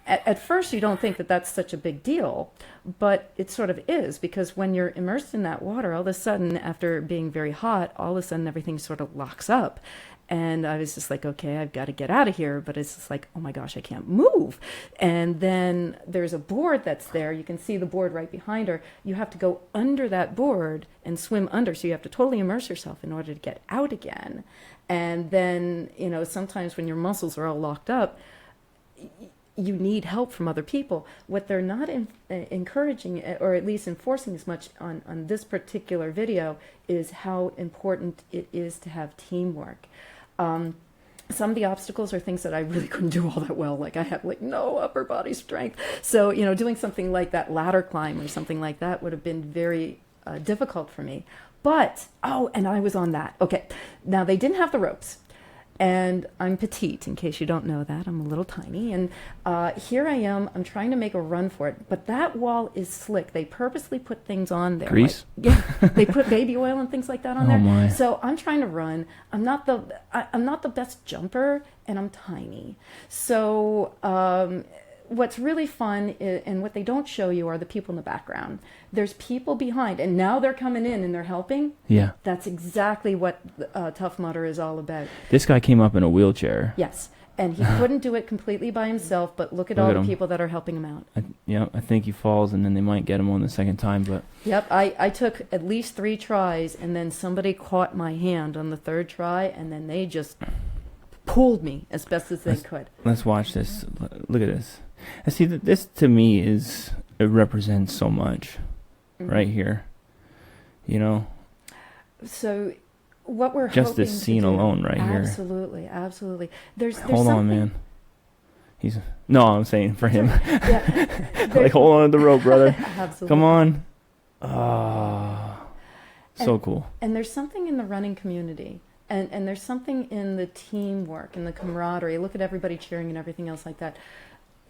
at first you don't think that that's such a big deal, but it sort of is, because when you're immersed in that water, all of a sudden, after being very hot, all of a sudden everything sort of locks up. And I was just like, okay, I've got to get out of here. But it's just like, oh my gosh, I can't move. And then there's a board that's there. You can see the board right behind her. You have to go under that board and swim under. So you have to totally immerse yourself in order to get out again. And then, you know, sometimes when your muscles are all locked up, you need help from other people. What they're not encouraging, or at least enforcing as much on this particular video, is how important it is to have teamwork. Some of the obstacles are things that I really couldn't do all that well. Like I have like no upper body strength. So, you know, doing something like that ladder climb or something like that would have been very difficult for me. But, and I was on that. Okay. Now they didn't have the ropes. And I'm petite, in case you don't know that. I'm a little tiny. And here I am. I'm trying to make a run for it. But that wall is slick. They purposely put things on there. Grease? Like, yeah, they put baby oil and things like that on there. My. So I'm trying to run. I'm not the best jumper, and I'm tiny. So what's really fun and what they don't show you are the people in the background. There's people behind, and now they're coming in and they're helping. Yeah. That's exactly what Tough Mudder is all about. This guy came up in a wheelchair. Yes, and he couldn't do it completely by himself, but look at all the people that are helping him out. I think he falls, and then they might get him on the second time. But Yep, I took at least 3 tries, and then somebody caught my hand on the 3rd try, and then they just pulled me as best as they could. Let's watch this. Look at this. I see that this, to me, it represents so much. Right here, you know. So what we're just hoping this scene to do, alone, right here. Absolutely. There's hold on, man. I'm saying for him. Yeah. Like hold on to the rope, brother. Absolutely. Come on. So cool. And there's something in the running community, and there's something in the teamwork and the camaraderie. Look at everybody cheering and everything else like that.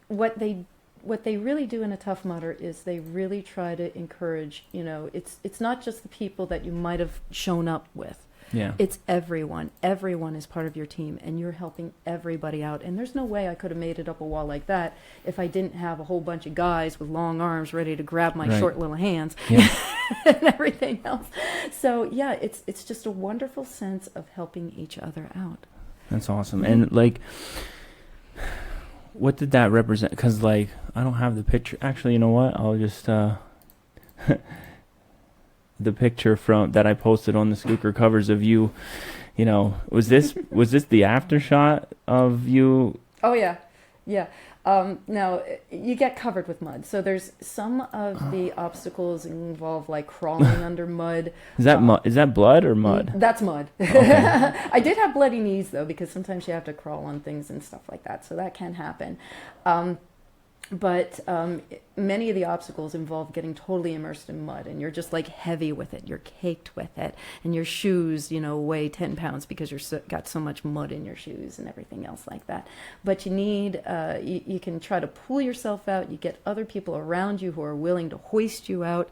What they really do in a Tough Mudder is they really try to encourage, you know, it's not just the people that you might have shown up with. Yeah. It's everyone. Everyone is part of your team, and you're helping everybody out. And there's no way I could have made it up a wall like that if I didn't have a whole bunch of guys with long arms ready to grab my short little hands and everything else. So, yeah, it's just a wonderful sense of helping each other out. That's awesome. And, like, what did that represent? Because, like, I don't have the picture. Actually, you know what? I'll just the picture from that I posted on the Skooker covers of you. You know, was this the after shot of you? Oh yeah, yeah. Now you get covered with mud. So there's some of the obstacles involve like crawling under mud. Is that mud? Is that blood or mud? That's mud. Okay. I did have bloody knees though, because sometimes you have to crawl on things and stuff like that. So that can happen. But many of the obstacles involve getting totally immersed in mud, and you're just like heavy with it. You're caked with it, and your shoes, weigh 10 pounds because got so much mud in your shoes and everything else like that. But you need, you can try to pull yourself out. You get other people around you who are willing to hoist you out.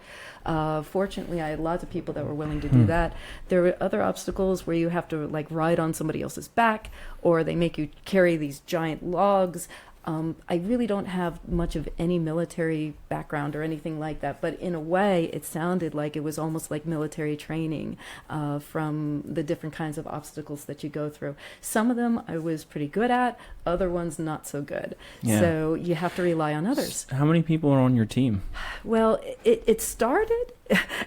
Fortunately, I had lots of people that were willing to do that. There were other obstacles where you have to like ride on somebody else's back, or they make you carry these giant logs. I really don't have much of any military background or anything like that, but in a way it sounded like it was almost like military training from the different kinds of obstacles that you go through. Some of them I was pretty good at, other ones not so good. Yeah. So you have to rely on others. How many people are on your team? Well, it started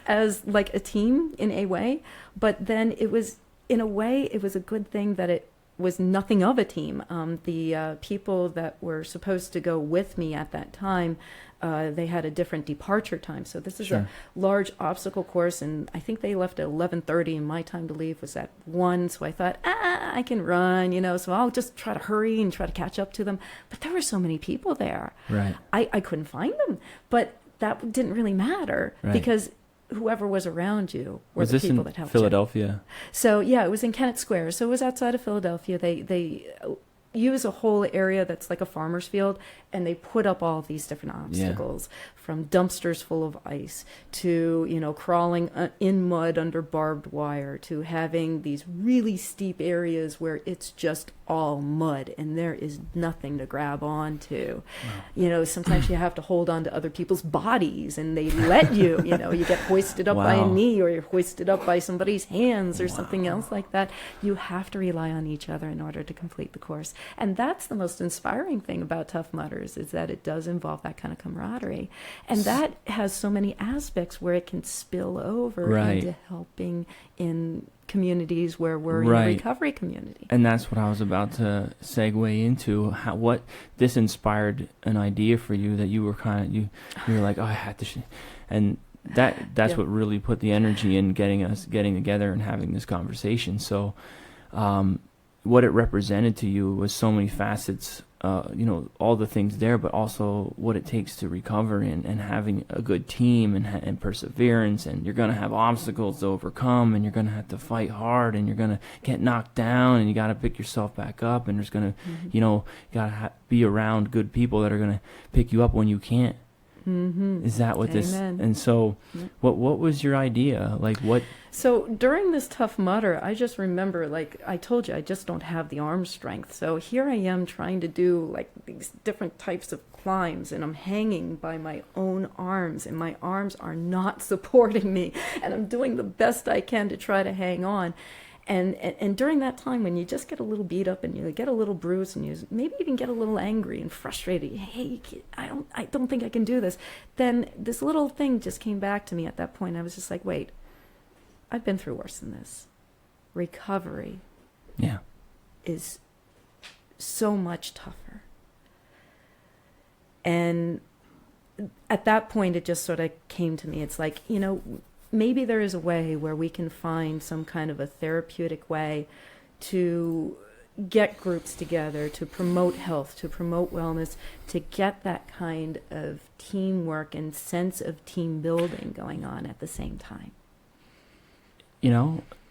as like a team in a way, but then it was, in a way, it was a good thing that it was nothing of a team. The people that were supposed to go with me at that time, they had a different departure time. So this is a large obstacle course, and I think they left at 11:30, and my time to leave was at 1. So I thought, I can run, so I'll just try to hurry and try to catch up to them. But there were so many people there. Right. I couldn't find them, but that didn't really matter because whoever was around you were the people that helped you. Was this in Philadelphia? So yeah, it was in Kennett Square. So it was outside of Philadelphia. They use a whole area that's like a farmer's field, and they put up all these different obstacles, from dumpsters full of ice to, crawling in mud under barbed wire, to having these really steep areas where it's just all mud and there is nothing to grab onto. Wow. Sometimes you have to hold on to other people's bodies, and they let you, you get hoisted up by a knee, or you're hoisted up by somebody's hands or something else like that. You have to rely on each other in order to complete the course. And that's the most inspiring thing about Tough Mudders, is that it does involve that kind of camaraderie. And that has so many aspects where it can spill over into helping in communities where we're in a recovery community. And that's what I was about to segue into. What this inspired an idea for you that you were you were like, I had to, and that's what really put the energy in getting together and having this conversation. So, what it represented to you was so many facets. All the things there, but also what it takes to recover and having a good team and perseverance, and you're going to have obstacles to overcome, and you're going to have to fight hard, and you're going to get knocked down, and you got to pick yourself back up, and there's going to, got to be around good people that are going to pick you up when you can't. Mm-hmm. Is that what this? And so, what was your idea? Like what? So during this Tough Mudder, I just remember, like I told you, I just don't have the arm strength. So here I am trying to do like these different types of climbs, and I'm hanging by my own arms, and my arms are not supporting me, and I'm doing the best I can to try to hang on. And during that time, when you just get a little beat up and you get a little bruised, and you maybe even get a little angry and frustrated, hey, I don't think I can do this, then this little thing just came back to me at that point. I was just like, wait, I've been through worse than this. Recovery is so much tougher. And at that point, it just sort of came to me. It's like, maybe there is a way where we can find some kind of a therapeutic way to get groups together, to promote health, to promote wellness, to get that kind of teamwork and sense of team building going on at the same time.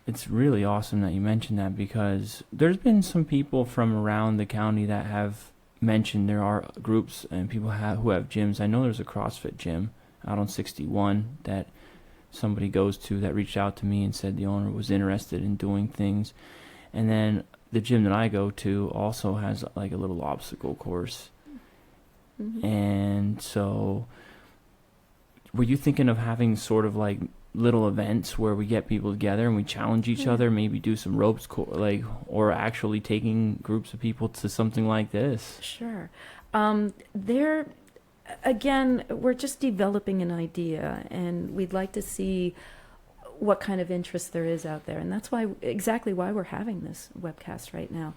It's really awesome that you mentioned that, because there's been some people from around the county that have mentioned there are groups and people who have gyms. I know there's a CrossFit gym out on 61 that somebody goes to that reached out to me and said the owner was interested in doing things. And then the gym that I go to also has like a little obstacle course. Mm-hmm. And so were you thinking of having sort of like little events where we get people together and we challenge each other, maybe do some ropes, or actually taking groups of people to something like this? Sure. Again, we're just developing an idea, and we'd like to see what kind of interest there is out there. And that's exactly why we're having this webcast right now.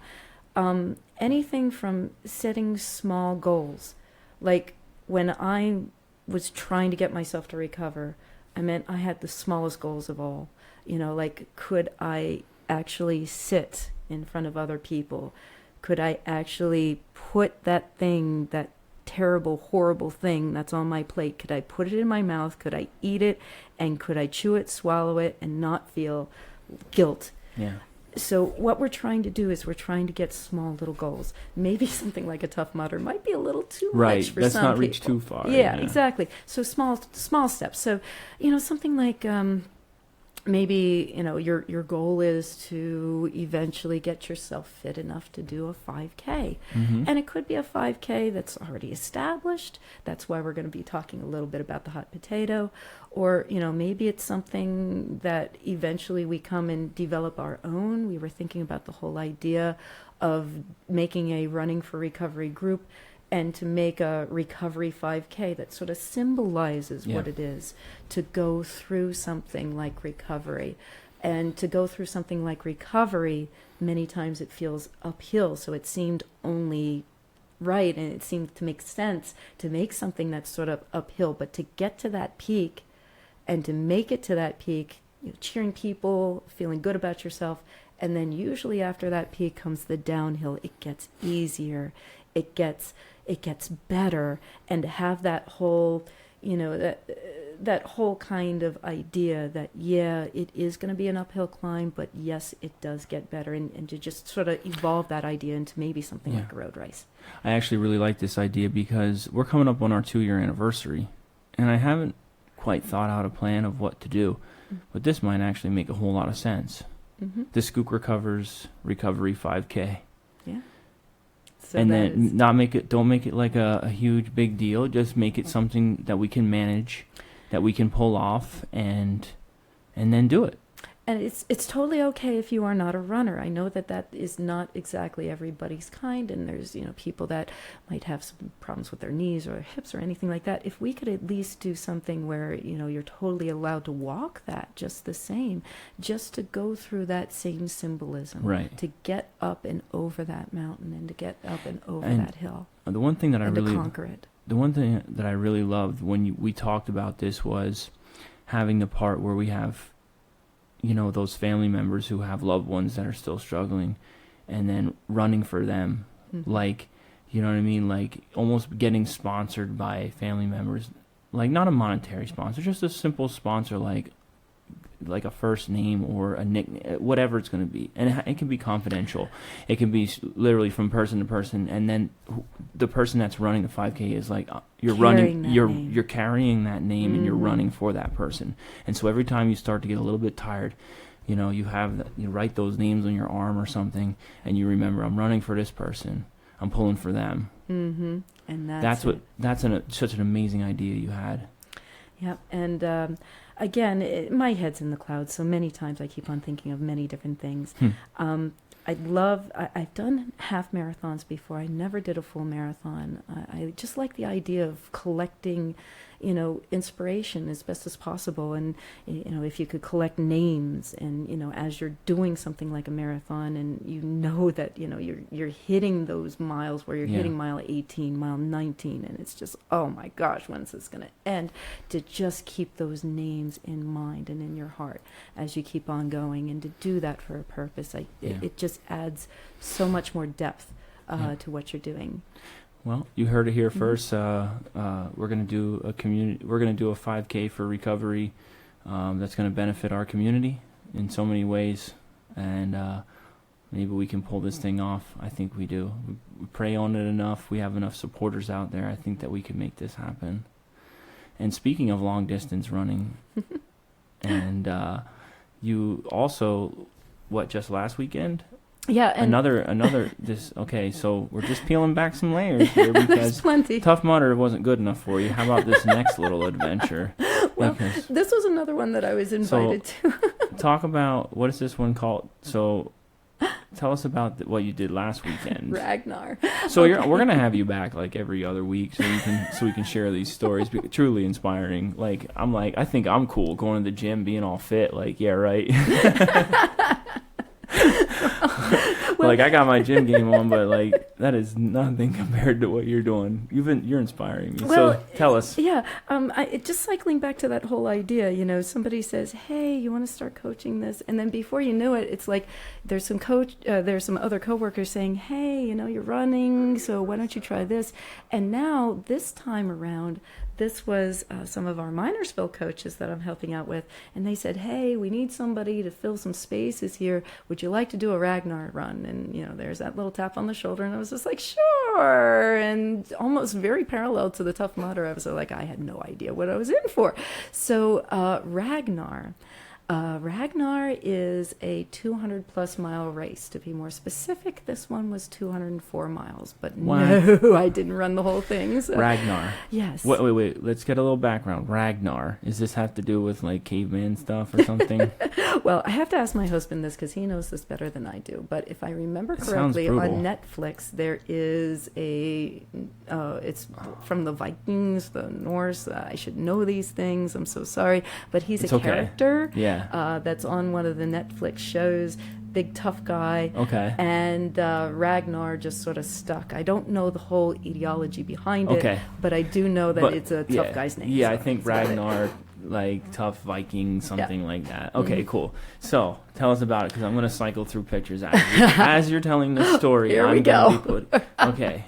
Anything from setting small goals. Like when I was trying to get myself to recover, I had the smallest goals of all. Like, could I actually sit in front of other people? Could I actually put that terrible, horrible thing that's on my plate, could I put it in my mouth? Could I eat it? And could I chew it, swallow it, and not feel guilt? Yeah. So what we're trying to do is we're trying to get small little goals. Maybe something like a Tough Mudder might be a little too much for Let's some not people. reach too far. Yeah, exactly. So small steps. So, something like maybe, your goal is to eventually get yourself fit enough to do a 5K. Mm-hmm. And it could be a 5K that's already established. That's why we're going to be talking a little bit about the hot potato. Or, maybe it's something that eventually we come and develop our own. We were thinking about the whole idea of making a Running for Recovery group and to make a recovery 5K that sort of symbolizes what it is to go through something like recovery. And to go through something like recovery, many times it feels uphill. So it seemed only right, and it seemed to make sense to make something that's sort of uphill. But to get to that peak and to make it to that peak, cheering people, feeling good about yourself, and then usually after that peak comes the downhill. It gets easier. It gets better, and to have that whole, that whole kind of idea that, it is going to be an uphill climb, but yes, it does get better, and to just sort of evolve that idea into maybe something like a road race. I actually really like this idea because we're coming up on our 2-year anniversary, and I haven't quite thought out a plan of what to do, but this might actually make a whole lot of sense. Mm-hmm. The Skook Recovers Recovery 5K. Yeah. So and then don't make it like a huge big deal. Just make it something that we can manage, that we can pull off, and then do it. And it's totally okay if you are not a runner. I know that is not exactly everybody's kind, and there's people that might have some problems with their knees or their hips or anything like that. If we could at least do something where you're totally allowed to walk that just the same, just to go through that same symbolism, right? To get up and over that mountain, and to get up and over that hill. The one thing that to conquer it. The one thing that I really loved when we talked about this was having the part where we have those family members who have loved ones that are still struggling, and then running for them. Mm-hmm. Like, you know what I mean? Like almost getting sponsored by family members, like not a monetary sponsor, just a simple sponsor, like a first name or a nickname, whatever it's going to be. And it can be confidential. It can be literally from person to person. And then the person that's running the 5K is like, you're carrying that name, and you're running for that person. And so every time you start to get a little bit tired, you write those names on your arm or something, and you remember, I'm running for this person. I'm pulling for them. Mm-hmm. And that's such an amazing idea you had. Yep. And again, my head's in the clouds, so many times I keep on thinking of many different things. I've done half marathons before. I never did a full marathon. I just like the idea of collecting, inspiration as best as possible. And, if you could collect names and, as you're doing something like a marathon, and that, you're hitting those miles where you're hitting mile 18, mile 19, and it's just, oh my gosh, when's this going to end? To just keep those names in mind and in your heart as you keep on going, and to do that for a purpose, it just adds so much more depth to what you're doing. Well, you heard it here first. We're going to do a 5K for recovery that's going to benefit our community in so many ways, and maybe we can pull this thing off. I think we do. We pray on it enough. We have enough supporters out there. I think that we can make this happen. And speaking of long distance running, and you also, just last weekend? Yeah, and another this. Okay, so we're just peeling back some layers here because plenty. Tough Mudder wasn't good enough for you. How about this next little adventure? Well, this was another one that I was invited to. Talk about, what is this one called? So Tell us about what you did last weekend. Ragnar. So we're gonna have you back like every other week, so we can share these stories. Truly inspiring. I think I'm cool going to the gym, being all fit. Like, yeah, right. Well, I got my gym game on, but that is nothing compared to what you're doing. You're inspiring me. Well, so tell us. Yeah, just cycling back to that whole idea. Somebody says, "Hey, you want to start coaching this?" And then before you know it, it's like there's some other coworkers saying, "Hey, you're running, so why don't you try this?" And now this time around, this was some of our Minersville coaches that I'm helping out with, and they said, "Hey, we need somebody to fill some spaces here. Would you like to do a Ragnar run?" And there's that little tap on the shoulder, and I was just like, "Sure." And almost very parallel to the Tough Mudder, I was like, I had no idea what I was in for. So Ragnar. Ragnar is a 200-plus mile race. To be more specific, this one was 204 miles. But no, I didn't run the whole thing. So. Ragnar. Yes. Wait. Let's get a little background. Ragnar. Does this have to do with caveman stuff or something? Well, I have to ask my husband this because he knows this better than I do. But if I remember correctly, on Netflix, there is it's from the Vikings, the Norse. I should know these things. I'm so sorry. But he's a character. Yeah. That's on one of the Netflix shows. Big tough guy. Okay. And Ragnar just sort of stuck. I don't know the whole ideology behind it, but I do know that it's a tough guy's name. Yeah, so I think Ragnar, tough Viking, something like that. Okay, cool. So tell us about it, because I'm going to cycle through pictures as you're telling the story. Here we go. Okay.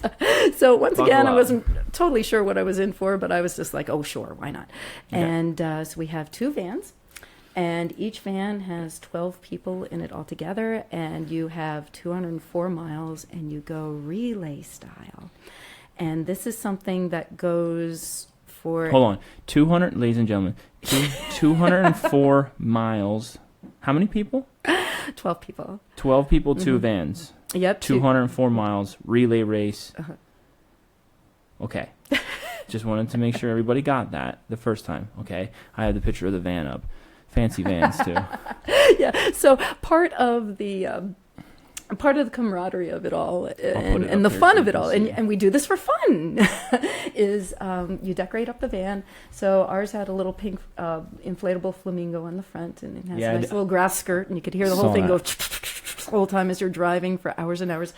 So once again, I wasn't totally sure what I was in for, but I was just like, oh, sure, why not? Okay. And so we have 2 vans. And each van has 12 people in it altogether, and you have 204 miles, and you go relay style. And this is something that goes for... Hold on. 200, ladies and gentlemen, 204 miles. How many people? 12 people. 12 people, 2 vans. Yep. 204 miles, relay race. Uh-huh. Okay. Just wanted to make sure everybody got that the first time. Okay. I had the picture of the van up. Fancy vans too. Yeah. So part of the camaraderie of it all and the fun of it all, and we do this for fun, is you decorate up the van. So ours had a little pink inflatable flamingo on the front, and it has a nice little grass skirt, and you could hear the whole thing go the whole time as you're driving for hours and hours.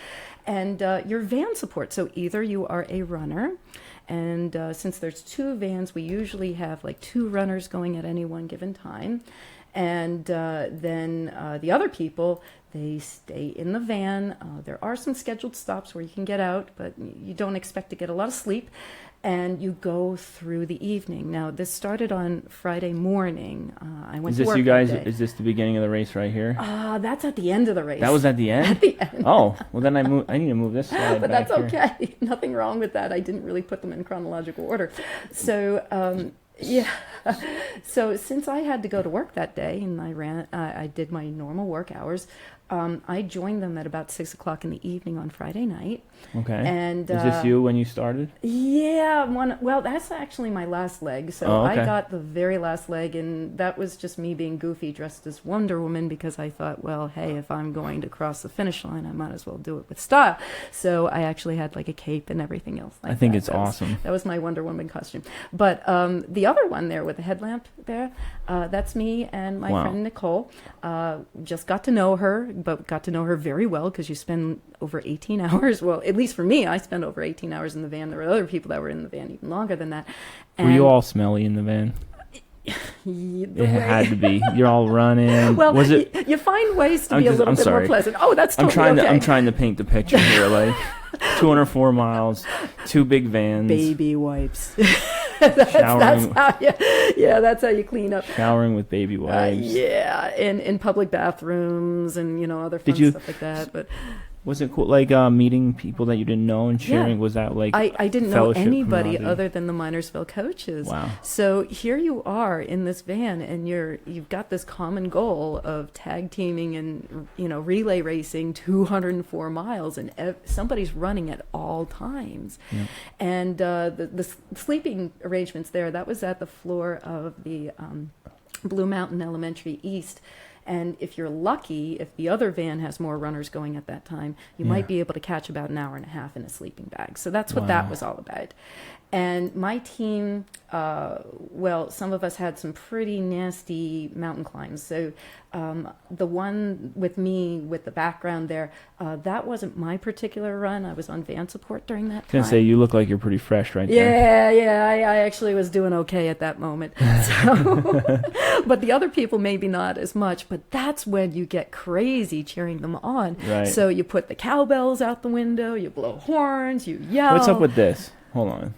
And your van support. So either you are a runner. And since there's 2 vans, we usually have 2 runners going at any one given time. And then the other people, they stay in the van. There are some scheduled stops where you can get out, but you don't expect to get a lot of sleep. And you go through the evening. Now, this started on Friday morning. I went to work you guys? that day. Is this the beginning of the race right here? That's at the end of the race. That was at the end? At the end. Oh, well then I need to move this slide but back that's here. Okay. Nothing wrong with that. I didn't really put them in chronological order. So, yeah. So since I had to go to work that day and I did my normal work hours, I joined them at about 6:00 in the evening on Friday night. Okay. And is this you when you started? Yeah. Well, that's actually my last leg. So I got the very last leg, and that was just me being goofy, dressed as Wonder Woman, because I thought, well, hey, if I'm going to cross the finish line, I might as well do it with style. So I actually had a cape and everything else. I think it's awesome. That was my Wonder Woman costume. But the other one there with the headlamp there, that's me and my friend Nicole. Just got to know her, but got to know her very well because you spend over 18 hours. Well, at least for me, I spent over 18 hours in the van. There were other people that were in the van even longer than that. And were you all smelly in the van? It had to be. You're all running. Well, was it? You find ways to be a little bit more pleasant. Oh, that's totally okay. I'm trying to paint the picture here. 204 miles, 2 big vans. Baby wipes. that's how you clean up. Showering with baby wipes. In public bathrooms and other fun stuff like that. But was it cool, meeting people that you didn't know and sharing? Was that I didn't know anybody other than the Minersville coaches. Wow. So here you are in this van, and you've got this common goal of tag teaming and relay racing 204 miles, and somebody's running at all times. Yeah. And the sleeping arrangements there, that was at the floor of the Blue Mountain Elementary East. And if you're lucky, if the other van has more runners going at that time, you might be able to catch about an hour and a half in a sleeping bag. So that's what that was all about. And my team, well, some of us had some pretty nasty mountain climbs. So the one with me with the background there, that wasn't my particular run. I was on van support during that time. I was going to say, you look like you're pretty fresh right there. Yeah, I actually was doing okay at that moment. So, but the other people maybe not as much, but that's when you get crazy cheering them on. Right. So you put the cowbells out the window, you blow horns, you yell. What's up with this? Hold on.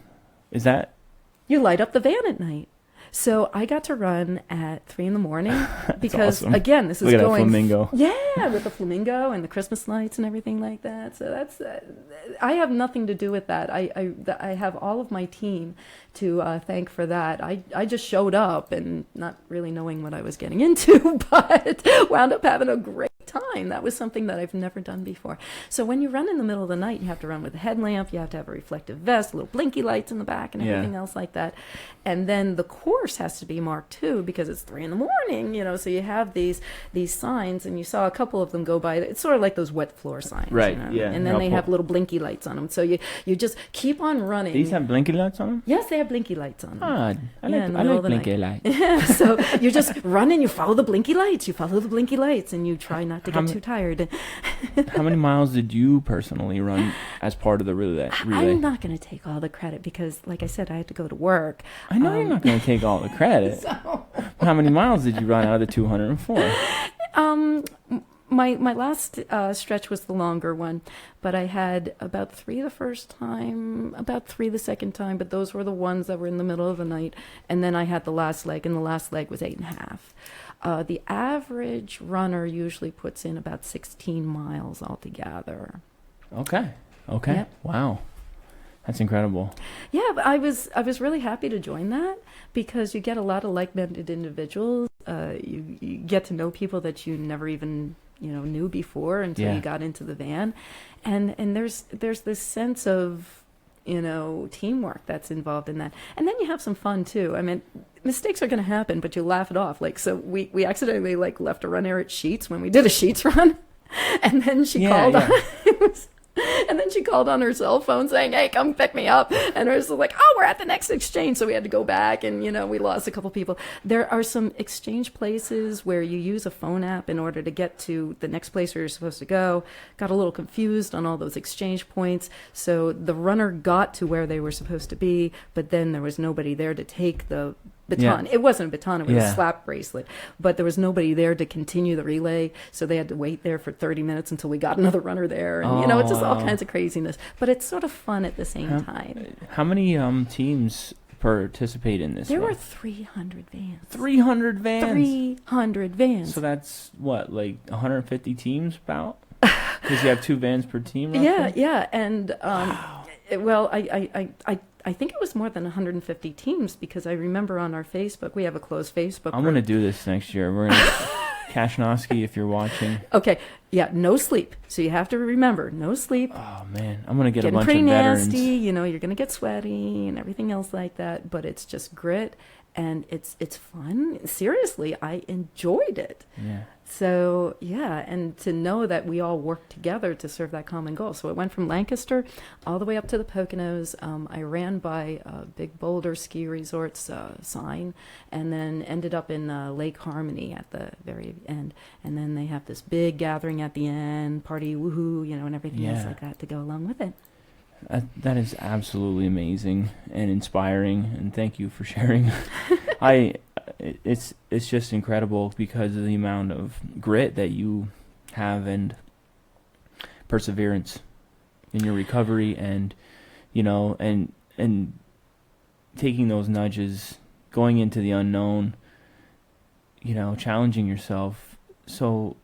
Is that? You light up the van at night. So I got to run at 3 a.m. because awesome. Again, this is Look at going that flamingo. Yeah, with the flamingo and the Christmas lights and everything like that. So that's I have nothing to do with that. I have all of my team to thank for that. I just showed up and not really knowing what I was getting into, but wound up having a great time. That was something that I've never done before. So when you run in the middle of the night, you have to run with a headlamp, you have to have a reflective vest, little blinky lights in the back and everything else like that. And then the course has to be marked too, because it's 3 a.m, so you have these signs, and you saw a couple of them go by. It's sort of like those wet floor signs. Right, Yeah. And then they have little blinky lights on them. So you just keep on running. These have blinky lights on them? Yes, they have blinky lights on them. Ah, I like blinky lights. Yeah, so you just run and you follow the blinky lights. And you try not to get too tired. How many miles did you personally run as part of the relay? I'm not going to take all the credit because, like I said, I had to go to work. I know you're not going to take all the credit. So. How many miles did you run out of the 204? My last stretch was the longer one, but I had about 3 the first time, about 3 the second time, but those were the ones that were in the middle of the night. And then I had the last leg, and the last leg was 8.5. The average runner usually puts in about 16 miles altogether. Okay. Yep. Wow. That's incredible. Yeah, but I was really happy to join that because you get a lot of like-minded individuals. You get to know people that you never even knew before until you got into the van, and there's this sense of teamwork that's involved in that, and then you have some fun too. I mean, mistakes are going to happen, but you laugh it off. Like, so we accidentally left a run error at Sheets when we did a Sheets run, and then she called on. And then she called on her cell phone saying, "Hey, come pick me up." And I was like, "Oh, we're at the next exchange." So we had to go back and, we lost a couple people. There are some exchange places where you use a phone app in order to get to the next place where you're supposed to go. Got a little confused on all those exchange points. So the runner got to where they were supposed to be, but then there was nobody there to take the baton. It wasn't a baton, it was a slap bracelet, but there was nobody there to continue the relay, so they had to wait there for 30 minutes until we got another runner there, and it's just all kinds of craziness, but it's sort of fun at the same time. How many teams participate in this? There were 300 vans. 300 vans? 300 vans. So that's what, like 150 teams about? Because you have 2 vans per team, roughly? Yeah, and well, I think it was more than 150 teams because I remember on our Facebook, we have a closed Facebook I'm going to do this next year. We're going to, Kashnowski, if you're watching. Okay, yeah, no sleep. So you have to remember, no sleep. Oh, man, I'm going to get a bunch of pretty veterans. nasty, you're going to get sweaty and everything else like that, but it's just grit and it's fun. Seriously, I enjoyed it. Yeah. So, and to know that we all worked together to serve that common goal. So it went from Lancaster all the way up to the Poconos. I ran by Big Boulder Ski Resort's sign and then ended up in Lake Harmony at the very end. And then they have this big gathering at the end, party, woohoo, and everything else like that to go along with it. That is absolutely amazing and inspiring, and thank you for sharing. It's just incredible because of the amount of grit that you have and perseverance in your recovery, and and taking those nudges, going into the unknown, challenging yourself. So,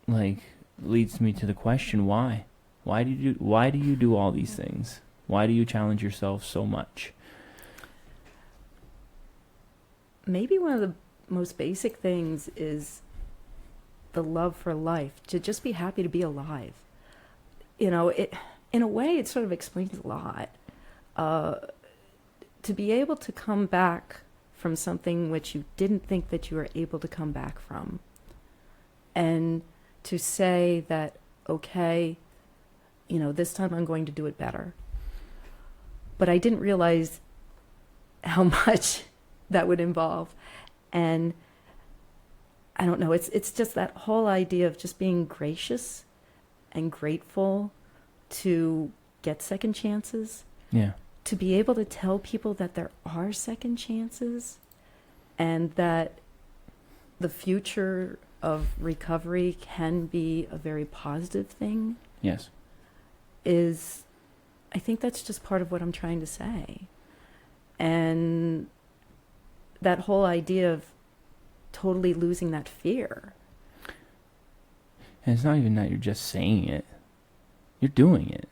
leads me to the question: why? Why do you do all these things? Why do you challenge yourself so much? Maybe one of the most basic things is the love for life, to just be happy to be alive. It, in a way, it sort of explains a lot. To be able to come back from something which you didn't think that you were able to come back from. And to say that, okay, this time I'm going to do it better. But I didn't realize how much that would involve. And I don't know, it's just that whole idea of just being gracious and grateful to get second chances. Yeah. To be able to tell people that there are second chances and that the future of recovery can be a very positive thing. Yes. I think that's just part of what I'm trying to say. And that whole idea of totally losing that fear. And it's not even that you're just saying it. You're doing it.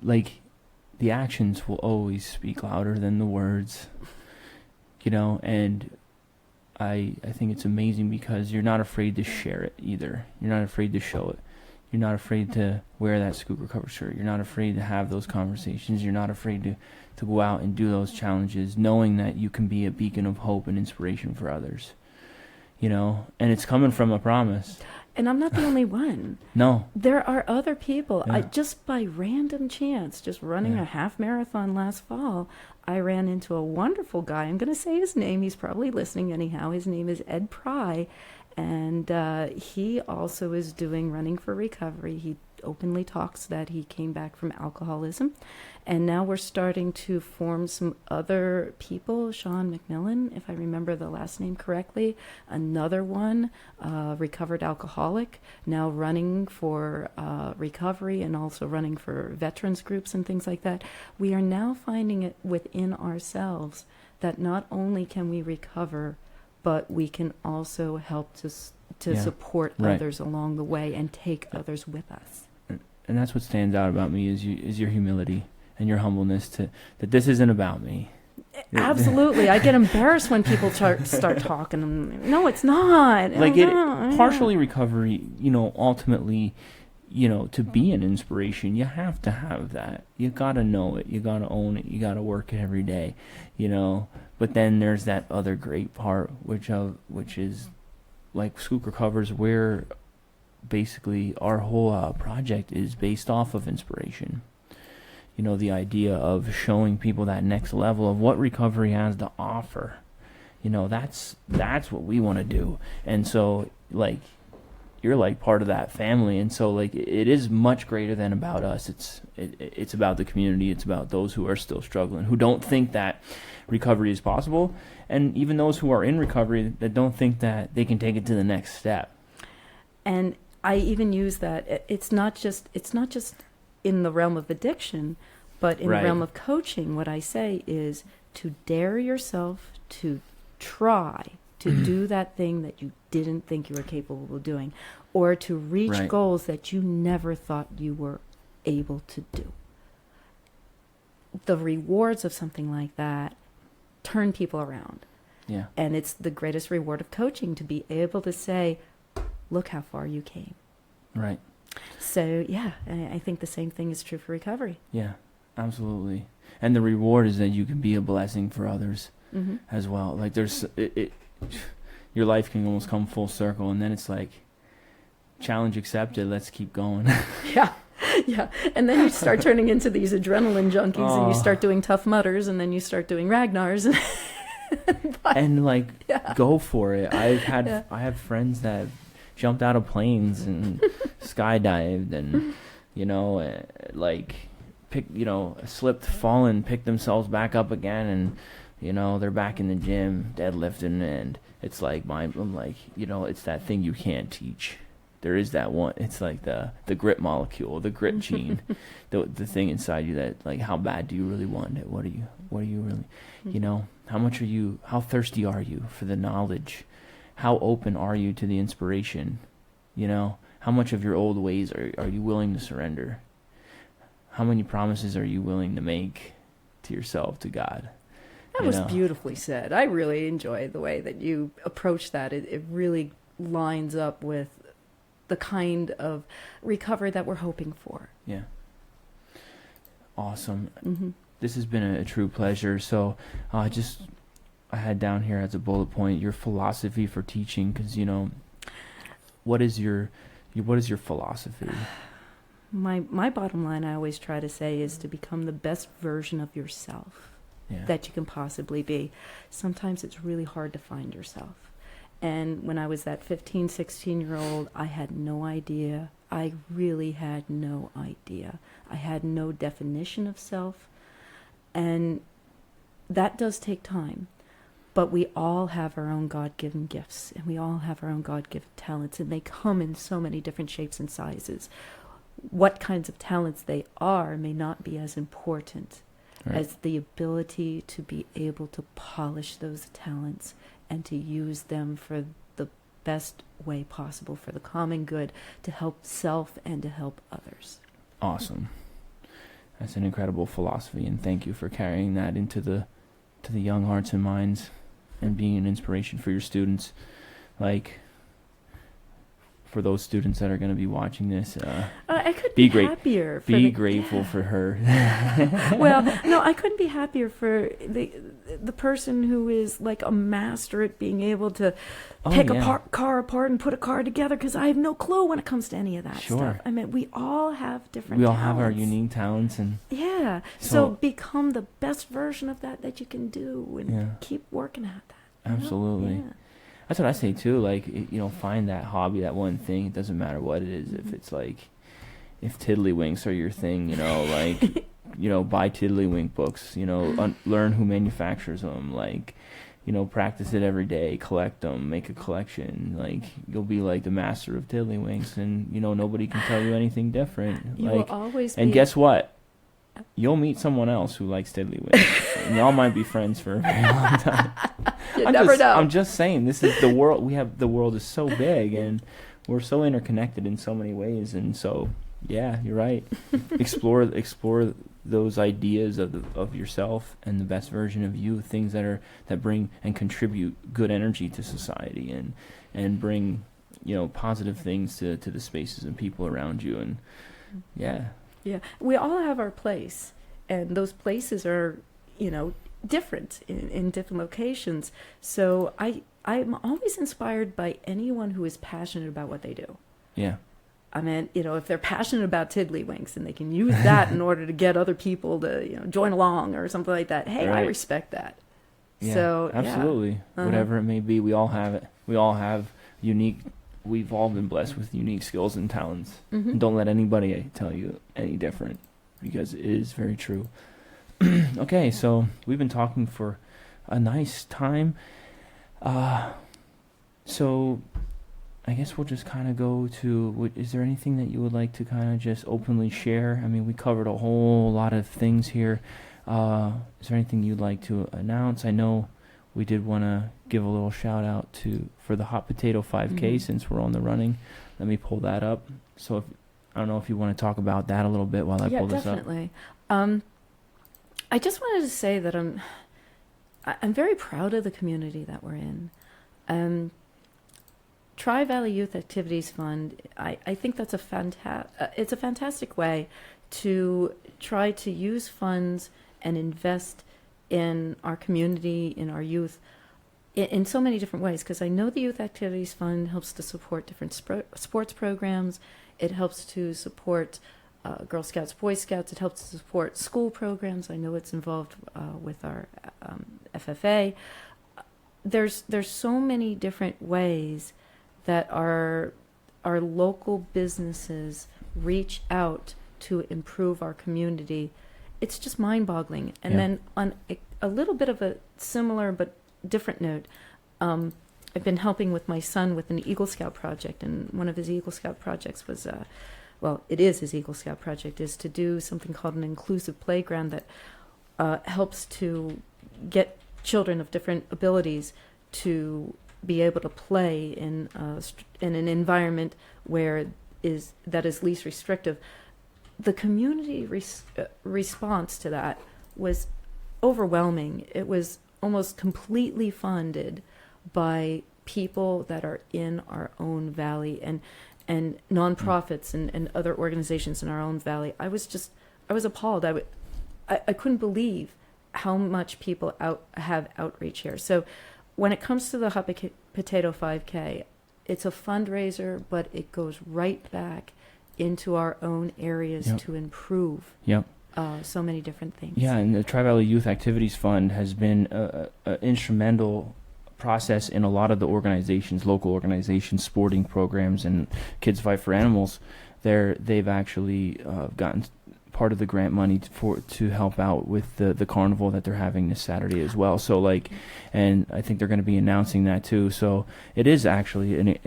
Like, the actions will always speak louder than the words. And I think it's amazing because you're not afraid to share it either. You're not afraid to show it. You're not afraid to wear that Skook Recover shirt. You're not afraid to have those conversations. You're not afraid to go out and do those challenges, knowing that you can be a beacon of hope and inspiration for others. And it's coming from a promise. And I'm not the only one. No. There are other people. Yeah. Just by random chance, just running a half marathon last fall, I ran into a wonderful guy. I'm going to say his name. He's probably listening anyhow. His name is Ed Pry. And he also is doing Running for Recovery. He openly talks that he came back from alcoholism. And now we're starting to form some other people. Sean McMillan, if I remember the last name correctly. Another one, recovered alcoholic, now running for recovery and also running for veterans groups and things like that. We are now finding it within ourselves that not only can we recover, but we can also help to support others along the way and take others with us. And that's what stands out about me is your humility and your humbleness that this isn't about me. Absolutely. I get embarrassed when people start talking. No, it's not. Partially recovery, ultimately, to be an inspiration, you have to have that. You got to know it. You got to own it. You got to work it every day, But then there's that other great part, which is like Skook Recovers, where basically our whole project is based off of inspiration. The idea of showing people that next level of what recovery has to offer. That's what we want to do. And so, you're like part of that family, and so it is much greater than about us. It's about the community. It's about those who are still struggling, who don't think that recovery is possible, and even those who are in recovery that don't think that they can take it to the next step. And I even use that. It's not just in the realm of addiction, but in the realm of coaching. What I say is to dare yourself to try to do that thing that you didn't think you were capable of doing, or to reach goals that you never thought you were able to do. The rewards of something like that turn people around. Yeah. And it's the greatest reward of coaching to be able to say, look how far you came. Right. So, yeah, I think the same thing is true for recovery. Yeah, absolutely. And the reward is that you can be a blessing for others as well. Your life can almost come full circle, and then it's like, challenge accepted, let's keep going. Yeah. And then you start turning into these adrenaline junkies, and you start doing Tough Mudders, and then you start doing Ragnars. And go for it. I have friends that jumped out of planes and skydived and slipped, fallen, picked themselves back up again, and they're back in the gym deadlifting, and it's like I'm like, it's that thing you can't teach. There is that one. It's like the grit molecule, the grit gene, the thing inside you that, like, how bad do you really want it? What are you really, how thirsty are you for the knowledge? How open are you to the inspiration? How much of your old ways are you willing to surrender? How many promises are you willing to make to yourself, to God? That was beautifully said. I really enjoy the way that you approach that. It really lines up with the kind of recovery that we're hoping for. Yeah. Awesome. This has been a true pleasure. So I had down here as a bullet point your philosophy for teaching, because, what is your philosophy? My bottom line, I always try to say, is to become the best version of yourself that you can possibly be. Sometimes it's really hard to find yourself. And when I was that 15, 16-year-old, I had no idea. I really had no idea. I had no definition of self. And that does take time. But we all have our own God-given gifts, and we all have our own God-given talents, and they come in so many different shapes and sizes. What kinds of talents they are may not be as important as the ability to be able to polish those talents and to use them for the best way possible for the common good, to help self and to help others. Awesome. That's an incredible philosophy, and thank you for carrying that into the young hearts and minds and being an inspiration for your students. Like, for those students that are going to be watching this, I could be happier. Be grateful for her. Well, no, I couldn't be happier for the person who is like a master at being able to pick a car apart and put a car together, because I have no clue when it comes to any of that stuff. I mean, we all have different talents. We all have our unique talents. And yeah. So become the best version of that you can do, and keep working at that. Absolutely. Yeah. That's what I say too. Like, find that hobby, that one thing. It doesn't matter what it is. If it's like, if tiddlywinks are your thing, like, buy tiddlywink books. Learn who manufactures them. Like, practice it every day. Collect them. Make a collection. Like, you'll be like the master of tiddlywinks, and nobody can tell you anything different. You will always be. And guess what? You'll meet someone else who likes tiddlywinks, and y'all might be friends for a very long time. You never know. I'm just saying, this is the world. The world is so big, and we're so interconnected in so many ways. And so, yeah, you're right. explore those ideas of yourself and the best version of you. Things that bring and contribute good energy to society, and bring positive things to the spaces and people around you. And yeah, we all have our place, and those places are different in different locations. So I'm always inspired by anyone who is passionate about what they do. Yeah. I mean, if they're passionate about tiddlywinks and they can use that in order to get other people to join along or something like that, hey, I respect that. Yeah, so absolutely. Whatever it may be, we all have it. We all have unique. We've all been blessed with unique skills and talents. Mm-hmm. And don't let anybody tell you any different, because it is very true. Okay, so we've been talking for a nice time. So I guess we'll just kind of go to, is there anything that you would like to kind of just openly share? I mean, we covered a whole lot of things here. Is there anything you'd like to announce? I know we did want to give a little shout out for the Hot Potato 5K, since we're on the running. Let me pull that up. So I don't know if you want to talk about that a little bit while I pull this up. Yeah, definitely. I just wanted to say that I'm very proud of the community that we're in. Tri-Valley Youth Activities Fund, I think that's it's a fantastic way to try to use funds and invest in our community, in our youth, in so many different ways. Because I know the Youth Activities Fund helps to support different sports programs. It helps to support Girl Scouts, Boy Scouts. It helps to support school programs. I know it's involved with our FFA. There's so many different ways that our local businesses reach out to improve our community. It's just mind-boggling. And then on a little bit of a similar but different note, I've been helping with my son with an Eagle Scout project, and one of his Eagle Scout projects was, it is his Eagle Scout project, is to do something called an inclusive playground that helps to get children of different abilities to be able to play in an environment that is least restrictive. The community response to that was overwhelming. It was almost completely funded by people that are in our own valley and nonprofits and other organizations in our own valley. I was appalled. I couldn't believe how much people have outreach here. So when it comes to the Hot Potato 5K, it's a fundraiser, but it goes right back into our own areas Yep. to improve Yep. so many different things. Yeah, and the Tri-Valley Youth Activities Fund has been a instrumental process in a lot of the organizations, local organizations, sporting programs, and Kids Fight for Animals. They've actually gotten part of the grant money to help out with the carnival that they're having this Saturday as well. So and I think they're going to be announcing that too. So it is actually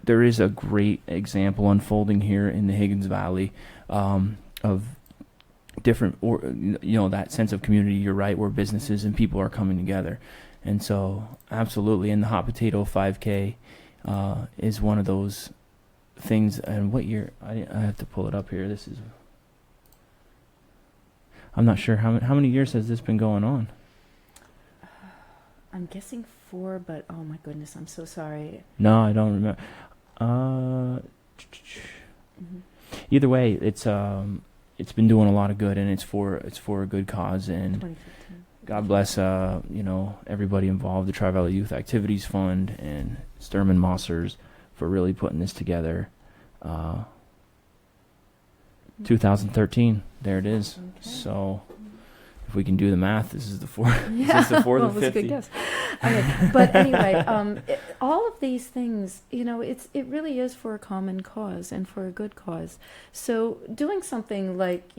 there is a great example unfolding here in the Higgins Valley of different, that sense of community. You're right, where businesses and people are coming together. And so absolutely, and the Hot Potato 5K is one of those things. And what year? I have to pull it up here. I'm not sure how many years has this been going on. I'm guessing 4, but oh my goodness, I'm so sorry. No, I don't remember. Either way, it's been doing a lot of good, and it's for a good cause. And 2015. God bless everybody involved, the Tri-Valley Youth Activities Fund and Sturman Mossers for really putting this together. 2013, there it is. Okay. So if we can do the math, this is the fourth. Yeah, This is the fourth well, of it was a 50. good guess. Okay. But anyway, all of these things, it really is for a common cause and for a good cause. So doing something like,